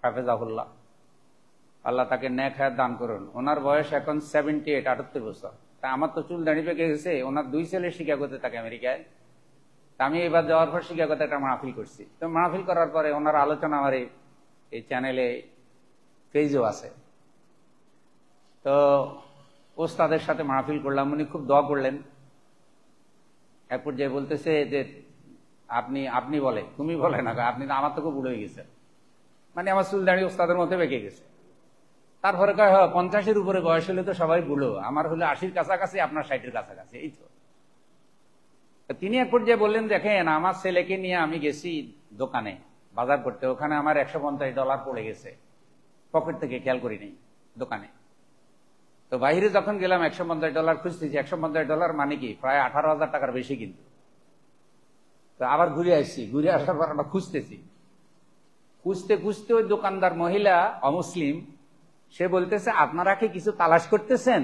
হাফেজাহুল্লাহ, আল্লাহ তাকে নেক হায়াত দান করুন। ওনার বয়স এখন 78 বছর। তা আমার তো চুল দাঁড়িয়ে পেকে গেছে। ওনার 2 ছেলে শিকাগোতে থাকে, আমেরিকায়। তা আমি এবার যাওয়ার পর শিকাগোতে একটা মাহফিল করছি। তো মাহফিল করার পরে ওনার আলোচনা আমার এই চ্যানেলে পেজও আছে। তো ওস্তাদের সাথে মাহফিল করলাম, উনি খুব দোয়া করলেন। এক পর্যায়ে বলতেছে যে আপনি বলে, তুমি বলে না, আপনি তো আমার তো খুব বুড়ো হয়ে গেছে, মানে আমার চুল দাঁড়িয়ে ওস্তাদের মধ্যে বেঁকে গেছে। তারপরে কয় 50-এর উপরে বয়স হলে তো সবাই বুড়ো, আমার হলো 80-র কাছাকাছি, আপনার 60-এর কাছাকাছি, এই তো। তিনি এক পর্যায়ে বললেন দেখেন আমার ছেলেকে নিয়ে আমি গেছি দোকানে বাজার করতে, ওখানে আমার $150 পড়ে গেছে, পকেট থেকে খেয়াল করি নেই দোকানে। তো বাইরে যখন গেলাম $150 খুঁজতেছি, $150 মানে কি প্রায় 18,000 টাকার বেশি কিন্তু। তো আবার ঘুরে আসছি, ঘুরে আসার পর আমরা খুঁজতেছি, খুঁজতে খুঁজতে ওই দোকানদার মহিলা অমুসলিম, সে বলতেছে আপনারা কি কিছু তালাশ করতেছেন?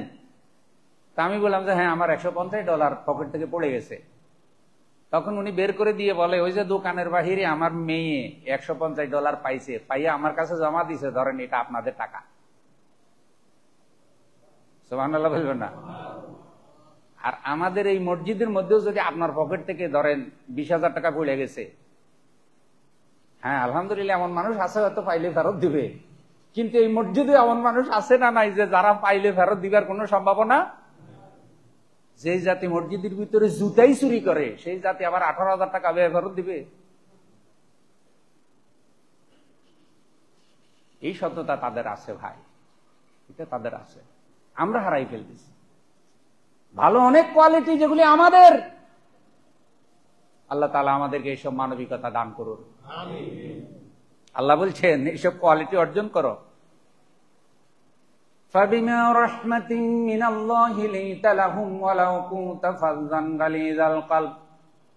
তা আমি বললাম যে হ্যাঁ, আমার $150 পকেট থেকে পড়ে গেছে। তখন উনি বের করে দিয়ে বলে, ওই যে দোকানের বাহিরে আমার মেয়ে $150 পাইছে, পাইয়া আমার কাছে জমা দিছে, ধরেন এটা আপনাদের টাকা। সুবহানাল্লাহ বলবেন না? আর আমাদের এই মসজিদের মধ্যেও যদি আপনার পকেট থেকে ধরেন 20,000 টাকা পড়ে গেছে, হ্যাঁ আলহামদুলিল্লাহ এমন মানুষ আছে হয়তো পাইলে ফেরত দিবে, কিন্তু এই মসজিদে এমন মানুষ আছে না নাই যে যারা পাইলে ফেরত দিবার কোনো সম্ভাবনা? যে জাতি মসজিদের ভিতরে জুতাই চুরি করে সেই জাতি আবার 18,000 টাকা ফেরত দিবে? এই সত্যতা তাদের আছে ভাই, এটা তাদের আছে, আমরা হারাই ফেলতেছি। ভালো অনেক কোয়ালিটি যেগুলি আমাদের, আল্লাহ তাআলা আমাদেরকে এইসব মানবিকতা দান করুন। আল্লাহ বলছেন এইসব কোয়ালিটি অর্জন করো। فَبِمَا رَحْمَةٍ مِّنَ اللَّهِ لِنتَ لَهُمْ وَلَوْ كُنتَ فَظًّا غَلِيظَ الْقَلْبِ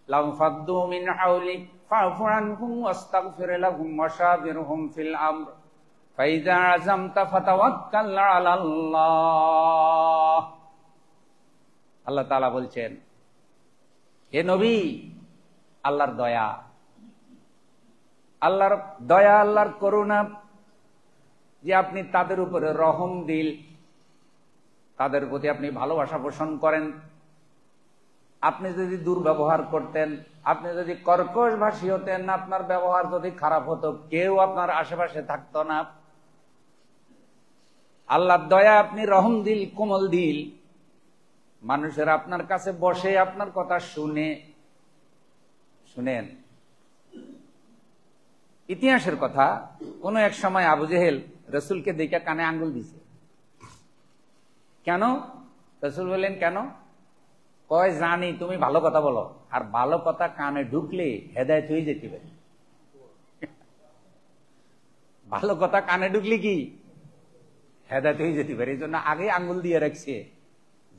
لَانفَضُّوا مِنْ حَوْلِكَ فَاعْفُ عَنْهُمْ وَاسْتَغْفِرْ لَهُمْ وَشَاوِرْهُمْ فِي الْأَمْرِ فَإِذَا عَزَمْتَ فَتَوَكَّلْ عَلَى اللَّهِ। আল্লাহ তাআলা বলছেন, হে নবী, আল্লাহর দয়া, আল্লাহর করুণা যে আপনি তাদের উপরে রহম দিল, তাদের প্রতি আপনি ভালোবাসা পোষণ করেন। আপনি যদি দুর্ব্যবহার করতেন, আপনি যদি কর্কশ ভাষী হতেন, আপনার ব্যবহার যদি খারাপ হতো, কেউ আপনার আশেপাশে থাকতো না। আল্লাহর দয়া, আপনি রহম দিল, কোমল দিল, মানুষের আপনার কাছে বসে আপনার কথা শুনেন। ইতিহাসের কথা, কোন এক সময় আবু জেহেল রসুলকে দেখে কানে আঙ্গুল দিছে। কেন? রসুল বললেন কেন? কয় জানি তুমি ভালো কথা বলো, আর ভালো কথা কানে ঢুকলে হেদায়েত হয়ে যেতে পারে। ভালো কথা কানে ঢুকলে কি হেদায়েত হয়ে যেতে পারে, এই জন্য আগে আঙ্গুল দিয়ে রাখছে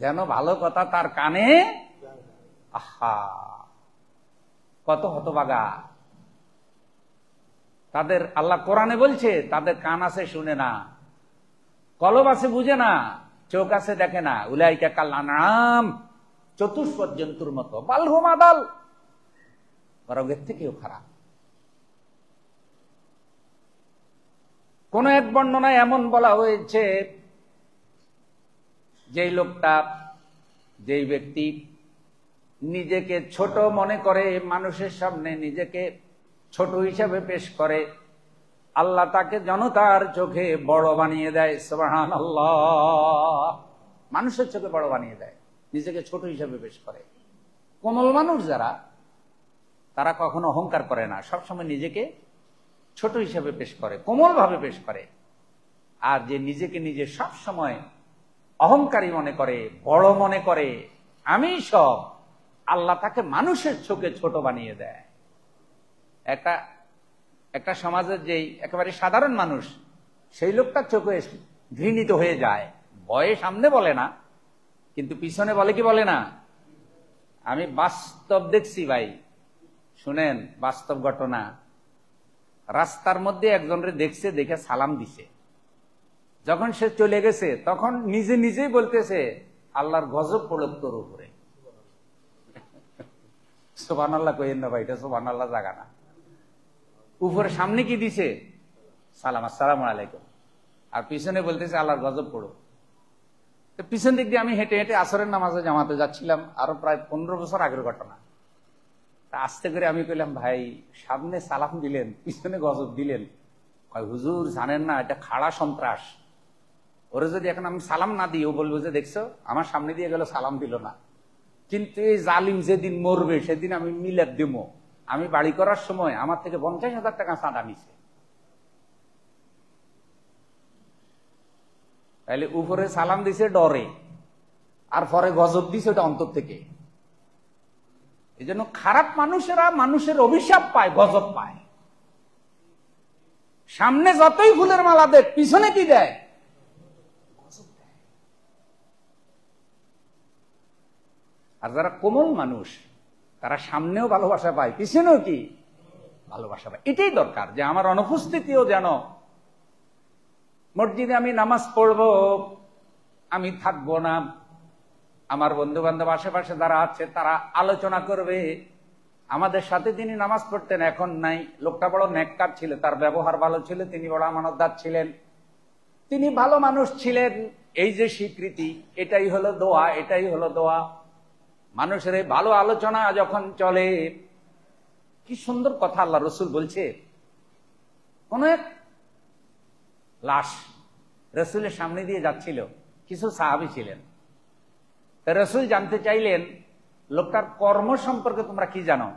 যেন ভালো কথা তার কানে। আহা, কত হতভাগা তাদের! আল্লাহ কোরআনে বলছে তাদের কান আছে শুনে না, কলব আছে বুঝে না, চোখ আছে দেখে না। উলাইকা কাল আনআম, চতুষ্পদ জন্তুর মতো, বাল হুম আদাল, বরং এর থেকেও খারাপ। কোন এক বর্ণনায় এমন বলা হয়েছে, যেই লোকটা, যেই ব্যক্তি নিজেকে ছোট মনে করে, মানুষের সামনে নিজেকে ছোট হিসাবে পেশ করে, আল্লাহ তাকে জনতার চোখে বড় বানিয়ে দেয়। সুবহানাল্লাহ! মানুষের চোখে বড় বানিয়ে দেয়, নিজেকে ছোট হিসাবে পেশ করে। কোমল মানুষ যারা, তারা কখনো অহংকার করে না, সবসময় নিজেকে ছোট হিসাবে পেশ করে, কোমল ভাবে পেশ করে। আর যে নিজেকে নিজে সব সময় অহংকারী মনে করে, বড় মনে করে, আমি সব, আল্লাহ তাকে মানুষের চোখে ছোট বানিয়ে দেয়। একটা সমাজের যেই একেবারে সাধারণ মানুষ, সেই লোকটা চোখে ঘৃণিত হয়ে যায়। ভয়ে সামনে বলে না, কিন্তু পিছনে বলে কি বলে না? আমি বাস্তব দেখছি ভাই, শুনেন বাস্তব ঘটনা। রাস্তার মধ্যে একজনরে দেখছে, দেখে সালাম দিছে। যখন সে চলে গেছে, তখন নিজে নিজেই বলতেছে, আল্লাহর গজব পড়ুক তোর উপরে। সুবহানাল্লাহ কইেন না ভাই, এটা সুবহানাল্লাহ জায়গা না। উপরে সামনে কি দিছে? সালাম, আসসালামু আলাইকুম। আর পিছনে বলতেছে আল্লাহর গজব পড়ুক। পিছন দিক দিয়ে আমি হেঁটে হেঁটে আসরের নামাজে জামাতে যাচ্ছিলাম, আরো প্রায় 15 বছর আগের ঘটনা। আস্তে করে আমি কইলাম, ভাই সামনে সালাম দিলেন, পিছনে গজব দিলেন। হুজুর জানেন না, এটা খাড়া সন্ত্রাস। ওরে যদি এখন আমি সালাম না দিই, ও বলবো যে দেখছো আমার সামনে দিয়ে গেল, সালাম দিল না। কিন্তু এই জালিম যেদিন মরবে সেদিন আমি মিলাদ দেব। আমি বাড়ি করার সময় আমার থেকে 50,000 টাকা চাঁদা নিছে। তাহলে উপরে সালাম দিছে ডরে, আর পরে গজব দিছে ওটা অন্তর থেকে। এই জন্য খারাপ মানুষেরা মানুষের অভিশাপ পায়, গজব পায়। সামনে যতই ফুলের মালা দেখ, পিছনে কি দেয়? আর যারা কোমল মানুষ, তারা সামনেও ভালোবাসা পায়, পিছনেও কি ভালোবাসা পায়। এটাই দরকার, যে আমার অনুপস্থিতিও যেন, মসজিদে আমি নামাজ পড়বো, আমি থাকবো না, আমার বন্ধু বান্ধব আশেপাশে যারা আছে তারা আলোচনা করবে, আমাদের সাথে তিনি নামাজ পড়তেন, এখন নাই। লোকটা বড় নেককার ছিল, তার ব্যবহার ভালো ছিল, তিনি বড় আমানতদার ছিলেন, তিনি ভালো মানুষ ছিলেন। এই যে স্বীকৃতি, এটাই হলো দোয়া, এটাই হলো দোয়া। মানুষের এই ভালো আলোচনা যখন চলে, কি সুন্দর কথা আল্লাহ রসুল বলছে। কোন এক লাশ রসুলের সামনে দিয়ে যাচ্ছিল, কিছু সাহাবী ছিলেন। রসুল জানতে চাইলেন লোকটার কর্ম সম্পর্কে তোমরা কি জানো?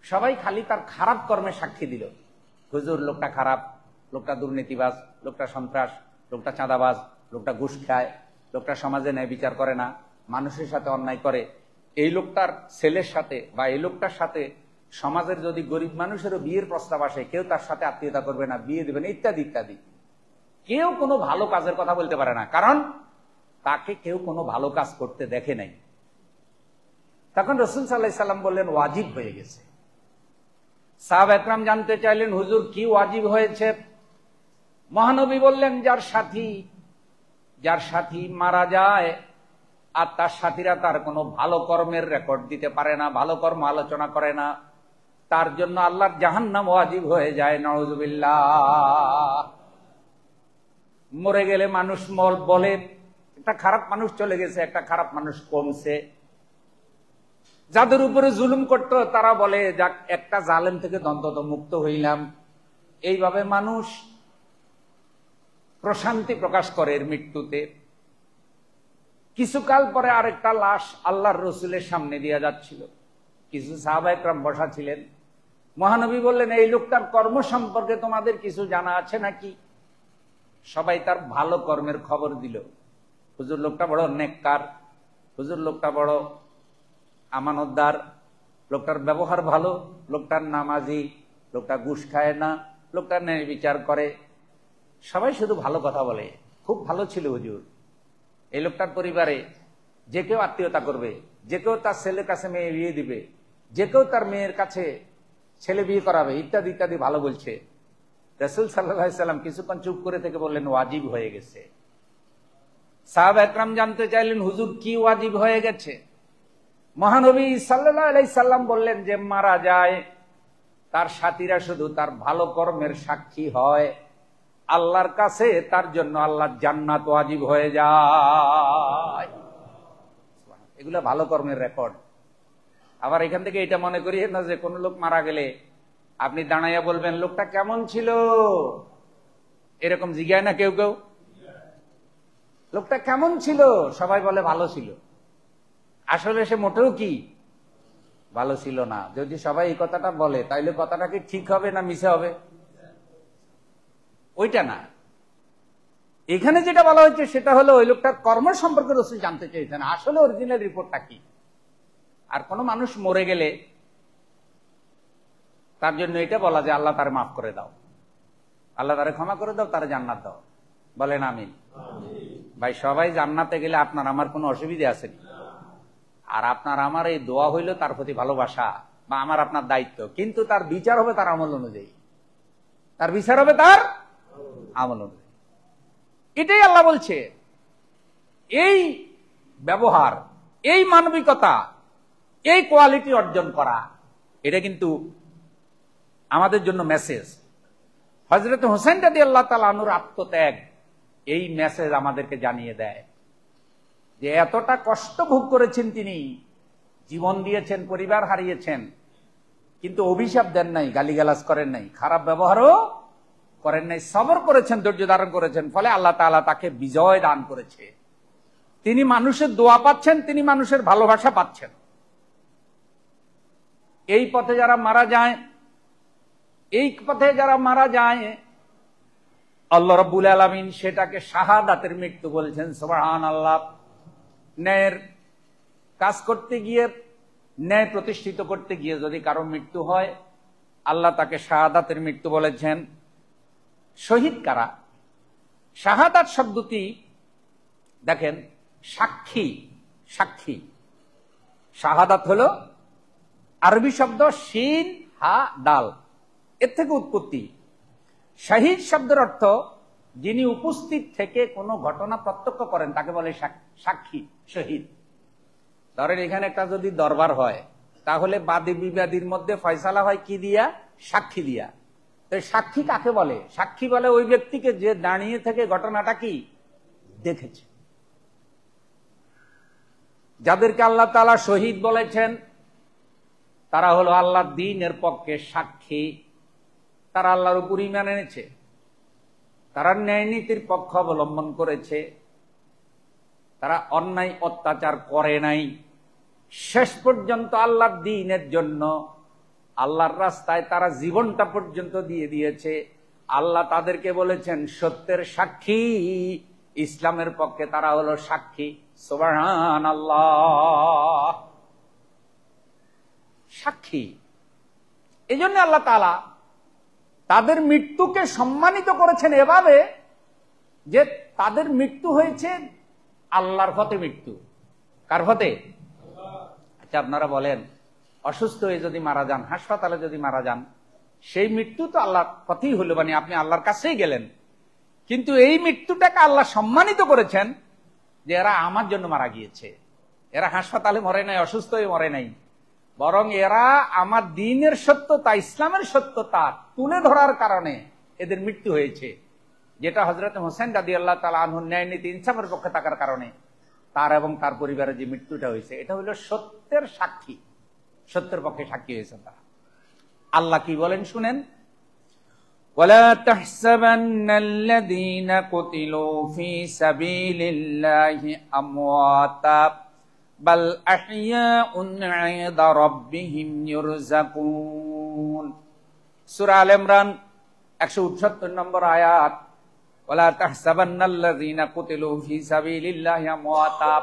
সবাই খালি তার খারাপ কর্মে সাক্ষী দিল। হুজুর, লোকটা খারাপ, লোকটা দুর্নীতিবাজ, লোকটা সন্ত্রাস, লোকটা চাঁদাবাজ, লোকটা ঘুষ খায়, লোকটা সমাজে ন্যায় বিচার করে না, মানুষের সাথে অন্যায় করে। এই লোকটার ছেলের সাথে বা এই লোকটার সাথে সমাজের যদি গরিব মানুষেরও বিয়ের প্রস্তাব আসে, কেউ তার সাথে আত্মীয়তা করবে না, বিয়ে দেবে না, ইত্যাদি ইত্যাদি। কেউ কোনো ভালো কাজের কথা বলতে পারে না, কারণ তাকে কেউ কোনো ভালো কাজ করতে দেখে নাই। তখন রাসূল সাল্লাল্লাহু আলাইহি সাল্লাম বললেন, ওয়াজিব হয়ে গেছে। সাহাবা একরাম জানতে চাইলেন, হুজুর কি ওয়াজিব হয়েছে? মহানবী বললেন, যার সাথী মারা যায় আর তার সাথীরা তার কোনো ভালো কর্মের রেকর্ড দিতে পারে না, ভালো কর্ম আলোচনা করে না, তার জন্য আল্লাহর জাহান্নাম ওয়াজিব হয়ে যায়। নাউযুবিল্লাহ। মরে গেলে মানুষ বলে একটা খারাপ মানুষ চলে গেছে, একটা খারাপ মানুষ কমছে। যাদের উপরে জুলুম করত তারা বলে, যাক একটা জালেম থেকে অন্তত মুক্ত হইলাম। এইভাবে মানুষ প্রশান্তি প্রকাশ করে এর মৃত্যুতে। কিছুকাল পরে আরেকটা লাশ আল্লাহর রসুলের সামনে দিয়ে যাচ্ছিল, কিছু সাহাবা একরাম বসা ছিলেন। মহানবী বললেন, এই লোকটার কর্ম সম্পর্কে তোমাদের কিছু জানা আছে নাকি? সবাই তার ভালো কর্মের খবর দিল। হুজুর, লোকটা বড় নেককার, হুজুর লোকটা বড় আমানতদার, লোকটার ব্যবহার ভালো, লোকটার নামাজি, লোকটা ঘুষ খায় না, লোকটা ন্যায় বিচার করে। সবাই শুধু ভালো কথা বলে, খুব ভালো ছিল হুজুর। এই লোকটার পরিবারে যে কেউ আত্মীয়তা করবে, যে কেউ তার ছেলের কাছে মেয়ে বিয়ে দিবে, যে কেউ তার মেয়ের কাছে ছেলে বিয়ে করাবে, ইত্যাদি ইত্যাদি ভালো বলছে। রাসূল সাল্লাল্লাহু আলাইহি সাল্লাম কিছুক্ষণ চুপ করে থেকে বললেন, ওয়াজিব হয়ে গেছে। সাহাবা একরাম জানতে চাইলেন, হুজুর কি ওয়াজিব হয়ে গেছে? মহানবী সাল্লাল্লাহু আলাইহি সাল্লাম বললেন, যে মারা যায় তার সাথীরা শুধু তার ভালো কর্মের সাক্ষী হয়, আল্লাহর কাছে তার জন্য আল্লাহর জান্নাত ওয়াজিব হয়ে যায়। এগুলো ভালো কর্মের রেকর্ড। আবার এখান থেকে এটা মনে করি না যে কোন লোক মারা গেলে আপনি দাঁড়াইয়া বলবেন, লোকটা কেমন ছিল, এরকম জিজ্ঞাসা না কেউ কেউ? লোকটা কেমন ছিল? সবাই বলে ভালো ছিল। আসলে সে মোটেও কি ভালো ছিল না। যদি সবাই এই কথাটা বলে, তাইলে কথাটা কি ঠিক হবে না মিছে হবে? ওইটা না। এখানে যেটা বলা হচ্ছে সেটা হলো ওই লোকটার কর্ম সম্পর্কে রাসূল জানতে চেয়েছেন, আসলে অরিজিনাল রিপোর্টটা কি। আর কোন মানুষ মরে গেলে তার জন্য এটা বলা যে আল্লাহ তারে মাফ করে দাও, আল্লাহ তারে ক্ষমা করে দাও, তারে জান্নাত দাও। বলেন আমিন। ভাই, সবাই জান্নাতে গেলে আপনার আমার কোনো অসুবিধা আছে না। আর আপনার আমার এই দোয়া হইল তার প্রতি ভালোবাসা বা আমার আপনার দায়িত্ব, কিন্তু তার বিচার হবে তার আমল অনুযায়ী, তার বিচার হবে তার আমল অনুযায়ী। এটাই আল্লাহ বলছে। এই ব্যবহার, এই মানবিকতা, এই কোয়ালিটি অর্জন করা, এটা কিন্তু আমাদের জন্য মেসেজ। হযরত হোসেন রাদিয়াল্লাহু তাআলা আনহুর আত্মত্যাগ এই মেসেজ আমাদেরকে জানিয়ে দেয় যে এতটা কষ্ট ভোগ করেছেন তিনি, জীবন দিয়েছেন, পরিবার হারিয়েছেন, কিন্তু অভিশাপ দেন নাই, গালিগালাজ করেন নাই, খারাপ ব্যবহারও করেন নাই, সবর করেছেন, ধৈর্য ধারণ করেছেন। ফলে আল্লাহ তাআলা তাকে বিজয় দান করেছে। তিনি মানুষের দোয়া পাচ্ছেন, তিনি মানুষের ভালোবাসা পাচ্ছেন। এই পথে যারা মারা যায়, আল্লাহ রাব্বুল আলামিন সেটাকে শাহাদাতের মৃত্যু বলেছেন। সুবহানাল্লাহ। ন্যায়ের কাজ করতে গিয়ে, ন্যায় প্রতিষ্ঠিত করতে গিয়ে যদি কারো মৃত্যু হয়, আল্লাহ তাকে শাহাদাতের মৃত্যু বলেছেন। শহীদ কারা? শাহাদাত শব্দটি দেখেন, সাক্ষী, সাক্ষী। শাহাদাত হলো আরবি শব্দ শিন হা দাল, এর থেকে উৎপত্তি। শহীদ শব্দের অর্থ যিনি উপস্থিত থেকে কোনো ঘটনা প্রত্যক্ষ করেন তাকে বলে সাক্ষী, শহীদ। ধরেন এখানে একটা যদি দরবার হয়, তাহলে বাদী বিবাদীর মধ্যে ফয়সালা হয় কি দিয়া? সাক্ষী দিয়া। তো সাক্ষী কাকে বলে? সাক্ষী বলে ওই ব্যক্তিকে যে দাঁড়িয়ে থেকে ঘটনাটা কি দেখেছে। যাদেরকে আল্লাহ তাআলা শহীদ বলেছেন তারা হলো আল্লাহর দ্বীনের পক্ষে সাক্ষী। তারা আল্লাহর উপর ঈমান এনেছে, তারা ন্যায় নীতির পক্ষ অবলম্বন করেছে, তারা অন্যায় অত্যাচার করে নাই, শেষ পর্যন্ত আল্লাহর দ্বীনের জন্য আল্লাহর রাস্তায় তারা জীবনটা পর্যন্ত দিয়ে দিয়েছে। আল্লাহ তাদেরকে বলেছেন সত্যের সাক্ষী, ইসলামের পক্ষে তারা হলো সাক্ষী। সুবহানাল্লাহ, সাক্ষী। এই জন্য আল্লাহ তাআলা তাদের মৃত্যুকে সম্মানিত করেছেন এভাবে যে তাদের মৃত্যু হয়েছে আল্লাহর পথে মৃত্যু। কার পথে? আচ্ছা আপনারা বলেন, অসুস্থ হয়ে যদি মারা যান, হাসপাতালে যদি মারা যান, সেই মৃত্যু তো আল্লাহর পথেই হলো, মানে আপনি আল্লাহর কাছেই গেলেন। কিন্তু এই মৃত্যুটাকে আল্লাহ সম্মানিত করেছেন যে এরা আমার জন্য মারা গিয়েছে, এরা হাসপাতালে মরে নাই, অসুস্থ হয়ে মরে নাই, বরং এরা আমার দ্বীনের সত্যতা, ইসলামের সত্যতা তুলে ধরার কারণে এদের মৃত্যু হয়েছে। যেটা হযরত হোসেন রাদিয়াল্লাহু তাআলা আনহু ন্যায় নীতি ইনসাফের পক্ষে থাকার কারণে তার এবং তার পরিবারের যে মৃত্যুটা হয়েছে, এটা হলো সত্যের সাক্ষী, সত্যের পক্ষে সাক্ষী হয়েছেন তারা। আল্লাহ কি বলেন শুনেন, ওয়ালা তাহসাবান্নাল্লাযীনা কুতিলু ফী সাবিলিল্লাহি আমওয়াতা বাল আহইয়াউন ইনদা রাব্বিহিম ইউরযাকুন। সূরা আলে ইমরান 169 নম্বর আয়াত। ওয়ালা তাহসাবান্নাল্লাযীনা কুতিলু ফী সাবিলিল্লাহি আমওয়াতা,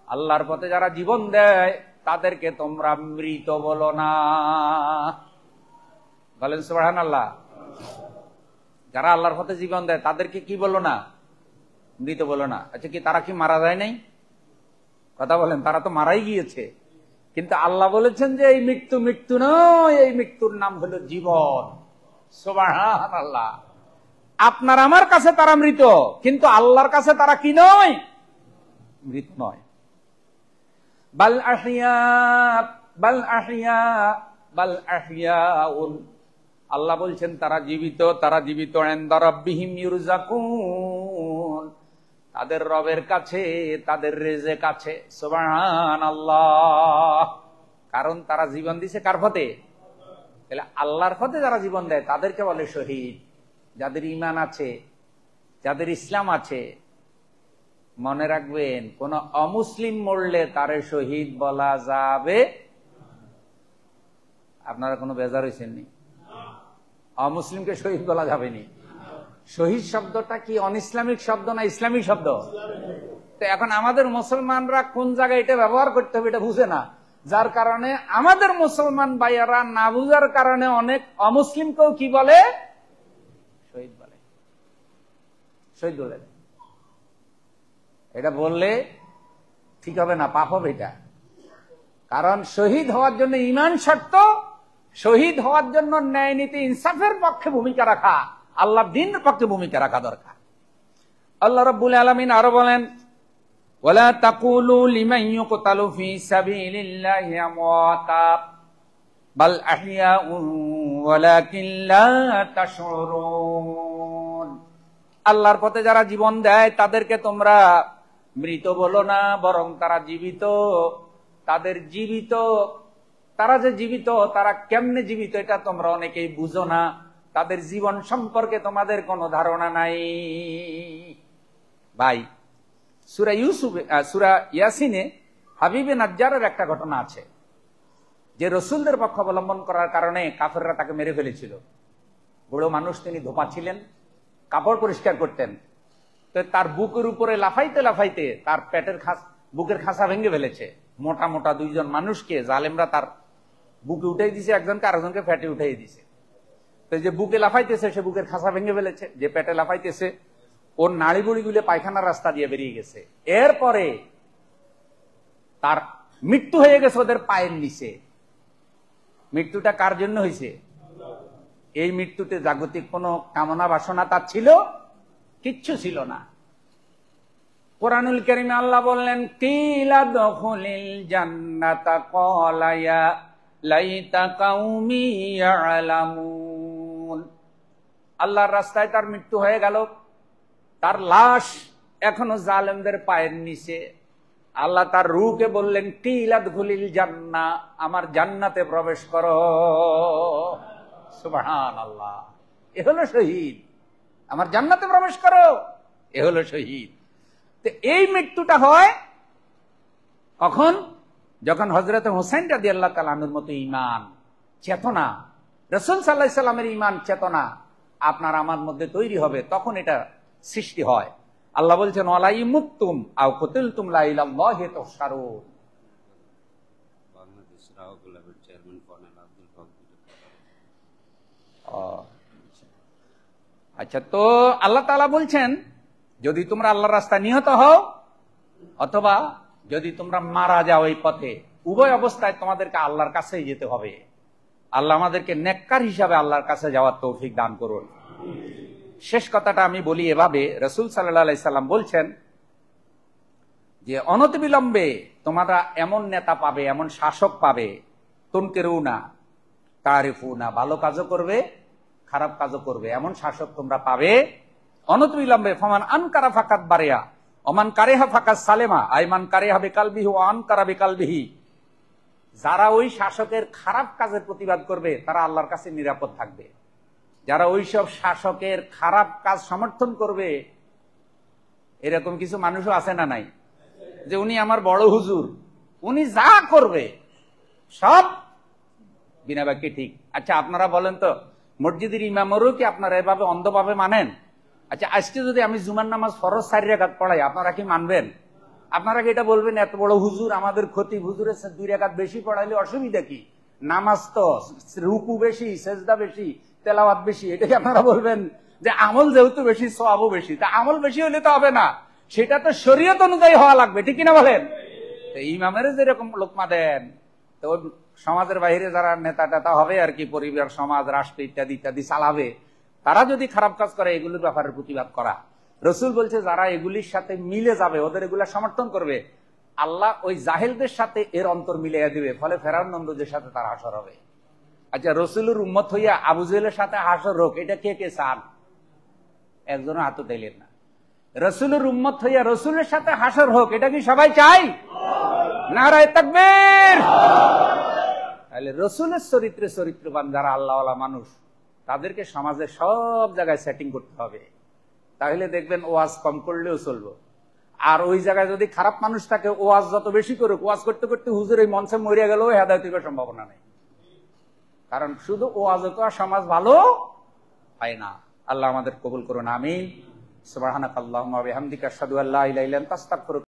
আল্লাহর পথে যারা জীবন দেয় তাদেরকে তোমরা মৃত বলো না। বলেন সুবহানাল্লাহ। যারা আল্লাহর পথে জীবন দেয় তাদেরকে কি বলো না? মৃত বলো না। আচ্ছা কি তারা কি মারা যায় নাই? কথা বলেন, তারা তো মারাই গিয়েছে। কিন্তু আল্লাহ বলেছেন যে এই মৃত্যু মৃত্যু নয়, এই মৃত্যুর নাম হলো জীবন। সুবহানাল্লাহ। আপনার আমার কাছে তারা মৃত, কিন্তু আল্লাহর কাছে তারা কি নয়? মৃত নয়। বাল আহইয়া বাল আহইয়া বাল আহইয়াউন, আল্লাহ বলছেন তারা জীবিত, তারা জীবিত। ইনদা রাব্বিহিম ইউরযাকুন, তাদের রবের কাছে, তাদের রিজক আছে। সুবহানাল্লাহ। কারণ তারা জীবন দিছে কার পথে? তাহলে আল্লাহর পথে যারা জীবন দেয় তাদেরকে বলে শহীদ। যাদের ঈমান আছে, যাদের ইসলাম আছে। মনে রাখবেন, কোন অমুসলিম মরলে তারে শহীদ বলা যাবে। আপনারা কোনো বেজার হয়েছেন নি? অমুসলিমকে শহীদ বলা যাবে নি। শহীদ শব্দটা কি অন ইসলামিক শব্দ না ইসলামিক শব্দ? তো এখন আমাদের মুসলমানরা কোন জায়গায় এটা ব্যবহার করতে হবে এটা বুঝে না, যার কারণে আমাদের মুসলমান ভাইয়ারা না বুঝার কারণে অনেক অমুসলিমকেও কি বলে? শহীদ বলে। শহীদ বলে। এটা বললে ঠিক হবে না, পাপ হবে এটা। কারণ শহীদ হওয়ার জন্য ঈমান শর্ত, শহীদ হওয়ার জন্য ন্যায় নীতি ইনসাফের পক্ষে ভূমিকা রাখা, আল্লাহর দ্বীনের পক্ষে ভূমিকা রাখা দরকার। আল্লাহ রাব্বুল আলামিন আরো বলেন, ওয়ালা তাকুলু লিমান ইউকতালু ফী সাবিলিল্লাহি আমওয়াতা বাল আহইয়াউন ওয়ালাকিন লা তাশউরুন। আল্লাহর পথে যারা জীবন দেয় তাদেরকে তোমরা মৃত বলো না, বরং তারা জীবিত। তাদের জীবিত, তারা যে জীবিত, তারা কেমনে জীবিত এটা তোমরা অনেকেই বুঝো না। তাদের জীবন সম্পর্কে তোমাদের কোনো ধারণা নাই। ভাই, সূরা ইয়াসিনে হাবিবে নাজ্জারের একটা ঘটনা আছে, যে রসুলদের পক্ষ অবলম্বন করার কারণে কাফেররা তাকে মেরে ফেলেছিল। বুড়ো মানুষ, তিনি ধোপা ছিলেন, কাপড় পরিষ্কার করতেন। তো তার বুকের উপরে লাফাইতে লাফাইতে তার বুকের খাঁচা ভেঙে ফেলেছে। মোটা মোটা দুইজন মানুষকে জালেমরা তার বুকে উঠাই দিছে, একজনকে আরেকজনকে পেটে উঠাই দিছে। তো যে বুকে লাফাইতেছে সে বুকের খাঁচা ভেঙে ফেলেছে, যে পেটে লাফাইতেছে ওর নাড়ি বুড়িগুলো পায়খানার রাস্তা দিয়ে বেরিয়ে গেছে। এরপরে তার মৃত্যু হয়ে গেছে ওদের পায়ের নিচে। মৃত্যুটা কার জন্য হয়েছে? এই মৃত্যুতে জাগতিক কোনো কামনা বাসনা তার ছিল কিচ্ছু ছিল না। কোরআনুল কারীমে আল্লাহ বললেন, কিলা দুখুলিল জান্নাতা ক্বালা ইয়া লাইতা কাউমি ইয়ালামুন। আল্লাহর রাস্তায় তার মৃত্যু হয়ে গেল, তার লাশ এখনো জালেমদের পায়ের নিচে। আল্লাহ তার রূহকে বললেন, কিলা দুখুলিল জান্নাহ, আমার জান্নাতে প্রবেশ করো। সুবহানাল্লাহ, এ হলো শহীদ। আমার জান্নাতে প্রবেশ করো, এ হলো শহীদ। তো এই মৃত্যুটা হয় কখন? যখন হযরত হোসেন রাদিয়াল্লাহু তাআলা আনহুর মতো ঈমান, চেতনা, রাসূল সাল্লাল্লাহু আলাইহি সাল্লামের ঈমান চেতনা আপনার আমার মধ্যে তৈরি হবে, তখন এটা সৃষ্টি হয়। আল্লাহ বলছেন, ওয়ালা ইমুতুম আও কুতিলতুম লা ইলাল্লাহি তুহশারুন। বাংলাদেশ রাও ক্লাবের চেয়ারম্যান কর্নেল আব্দুল হক। আচ্ছা, তো আল্লাহ তাআলা বলছেন, যদি তোমরা আল্লাহর রাস্তায় নিহত হও অথবা যদি তোমরা মারা যাও এই পথে, উভয় অবস্থায় তোমাদেরকে আল্লাহর কাছেই যেতে হবে। আল্লাহ আমাদেরকে নেককার হিসাবে আল্লাহর কাছে যাওয়ার তৌফিক দান করুন। শেষ কথাটা আমি বলি এভাবে, রাসূল সাল্লাল্লাহু আলাইহি সাল্লাম বলছেন যে অনতিবিলম্বে তোমরা এমন নেতা পাবে, এমন শাসক পাবে, তুনকিরুনা তারিফুনা, ভালো কাজও করবে খারাপ কাজও করবে, এমন শাসক তোমরা পাবে অনতিবিলম্বে। ফামান আনকারা ফাকাত বারিয়া ওমান কারিহা ফাকাত সালেমা, আইমান কারিহা বিকালবিহি ওয়া আনকারা বিকালবিহি। যারা ওই শাসকের খারাপ কাজের প্রতিবাদ করবে তারা আল্লাহর কাছে নিরাপদ থাকবে। যারা ওইসব শাসকের খারাপ কাজ সমর্থন করবে, এরকম কিছু মানুষও আছে না নাই, যে উনি আমার বড় হুজুর, উনি যা করবে সব বিনা বাক্যে ঠিক। আচ্ছা আপনারা বলেন তো, মসজিদের ইমামেরও কি আপনারা এভাবে অন্ধভাবে মানেন? আচ্ছা, আজকে যদি আমি জুমার নামাজ ফরজ 4 রাকাত পড়াই, আপনারা কি মানবেন? আপনারা কি এটা বলবেন এত বড় হুজুর, আমাদের ক্ষতি, হুজুরের 2 রাকাত বেশি পড়াইলে অসুবিধা কি? নামাজ তো রুকু বেশি, সেজদা বেশি, তেলাওয়াত বেশি, এটা কি আপনারা বলবেন যে আমল যেহেতু বেশি সওয়াবও বেশি? তা আমল বেশি হলে তো হবে না, সেটা তো শরীয়ত অনুযায়ী হওয়া লাগবে, ঠিক কিনা বলেন? ইমামের যেরকম লোকমা দেন, তো সমাজের বাইরে যারা নেতা টেতা হবে আর কি, পরিবার, সমাজ, রাষ্ট্র ইত্যাদি ইত্যাদি চালাবে, তারা যদি খারাপ কাজ করে এগুলোর ব্যাপারে প্রতিবাদ করা। রসুল বলছে যারা এগুলির সাথে মিলে যাবে, ওদের এগুলা সমর্থন করবে, আল্লাহ ওই জাহেলদের সাথে এর অন্তর মিলিয়ে দিবে, ফলে ফেরাউন নমরুদের সাথে তার হাসর হবে। আচ্ছা, রসুলের উম্মত হইয়া আবু জেহেলের সাথে হাসর হোক, এটা কে কে চান? একজনও হাত উঠাইলেন না। রসুলের উম্মত হইয়া রসুলের সাথে হাসর হোক, এটা কি সবাই চাই? নারায়ে তাকবীর। তাহলে রসুলের চরিত্রে চরিত্রবান যারা আল্লাহওয়ালা মানুষ, তাদেরকে সমাজের সব জায়গায় সেটিং করতে হবে, তাহলে দেখবেন ওয়াজ কম করলেও চলবে। আর ওই জায়গায় যদি খারাপ মানুষ থাকে, ওয়াজ যত বেশি করুক, ওয়াজ করতে করতে হুজুর এই মঞ্চে মরিয়া গেলেও হেদায়েত হওয়ার সম্ভাবনা নেই, কারণ শুধু ওয়াজে তো আর সমাজ ভালো হয় না। আল্লাহ আমাদের কবুল করুন, আমিন। সুবহানাকাল্লাহুম্মা ওয়া বিহামদিকা আশহাদু আল্লা ইলাহা ইল্লা আনতা আস্তাগফিরুকা।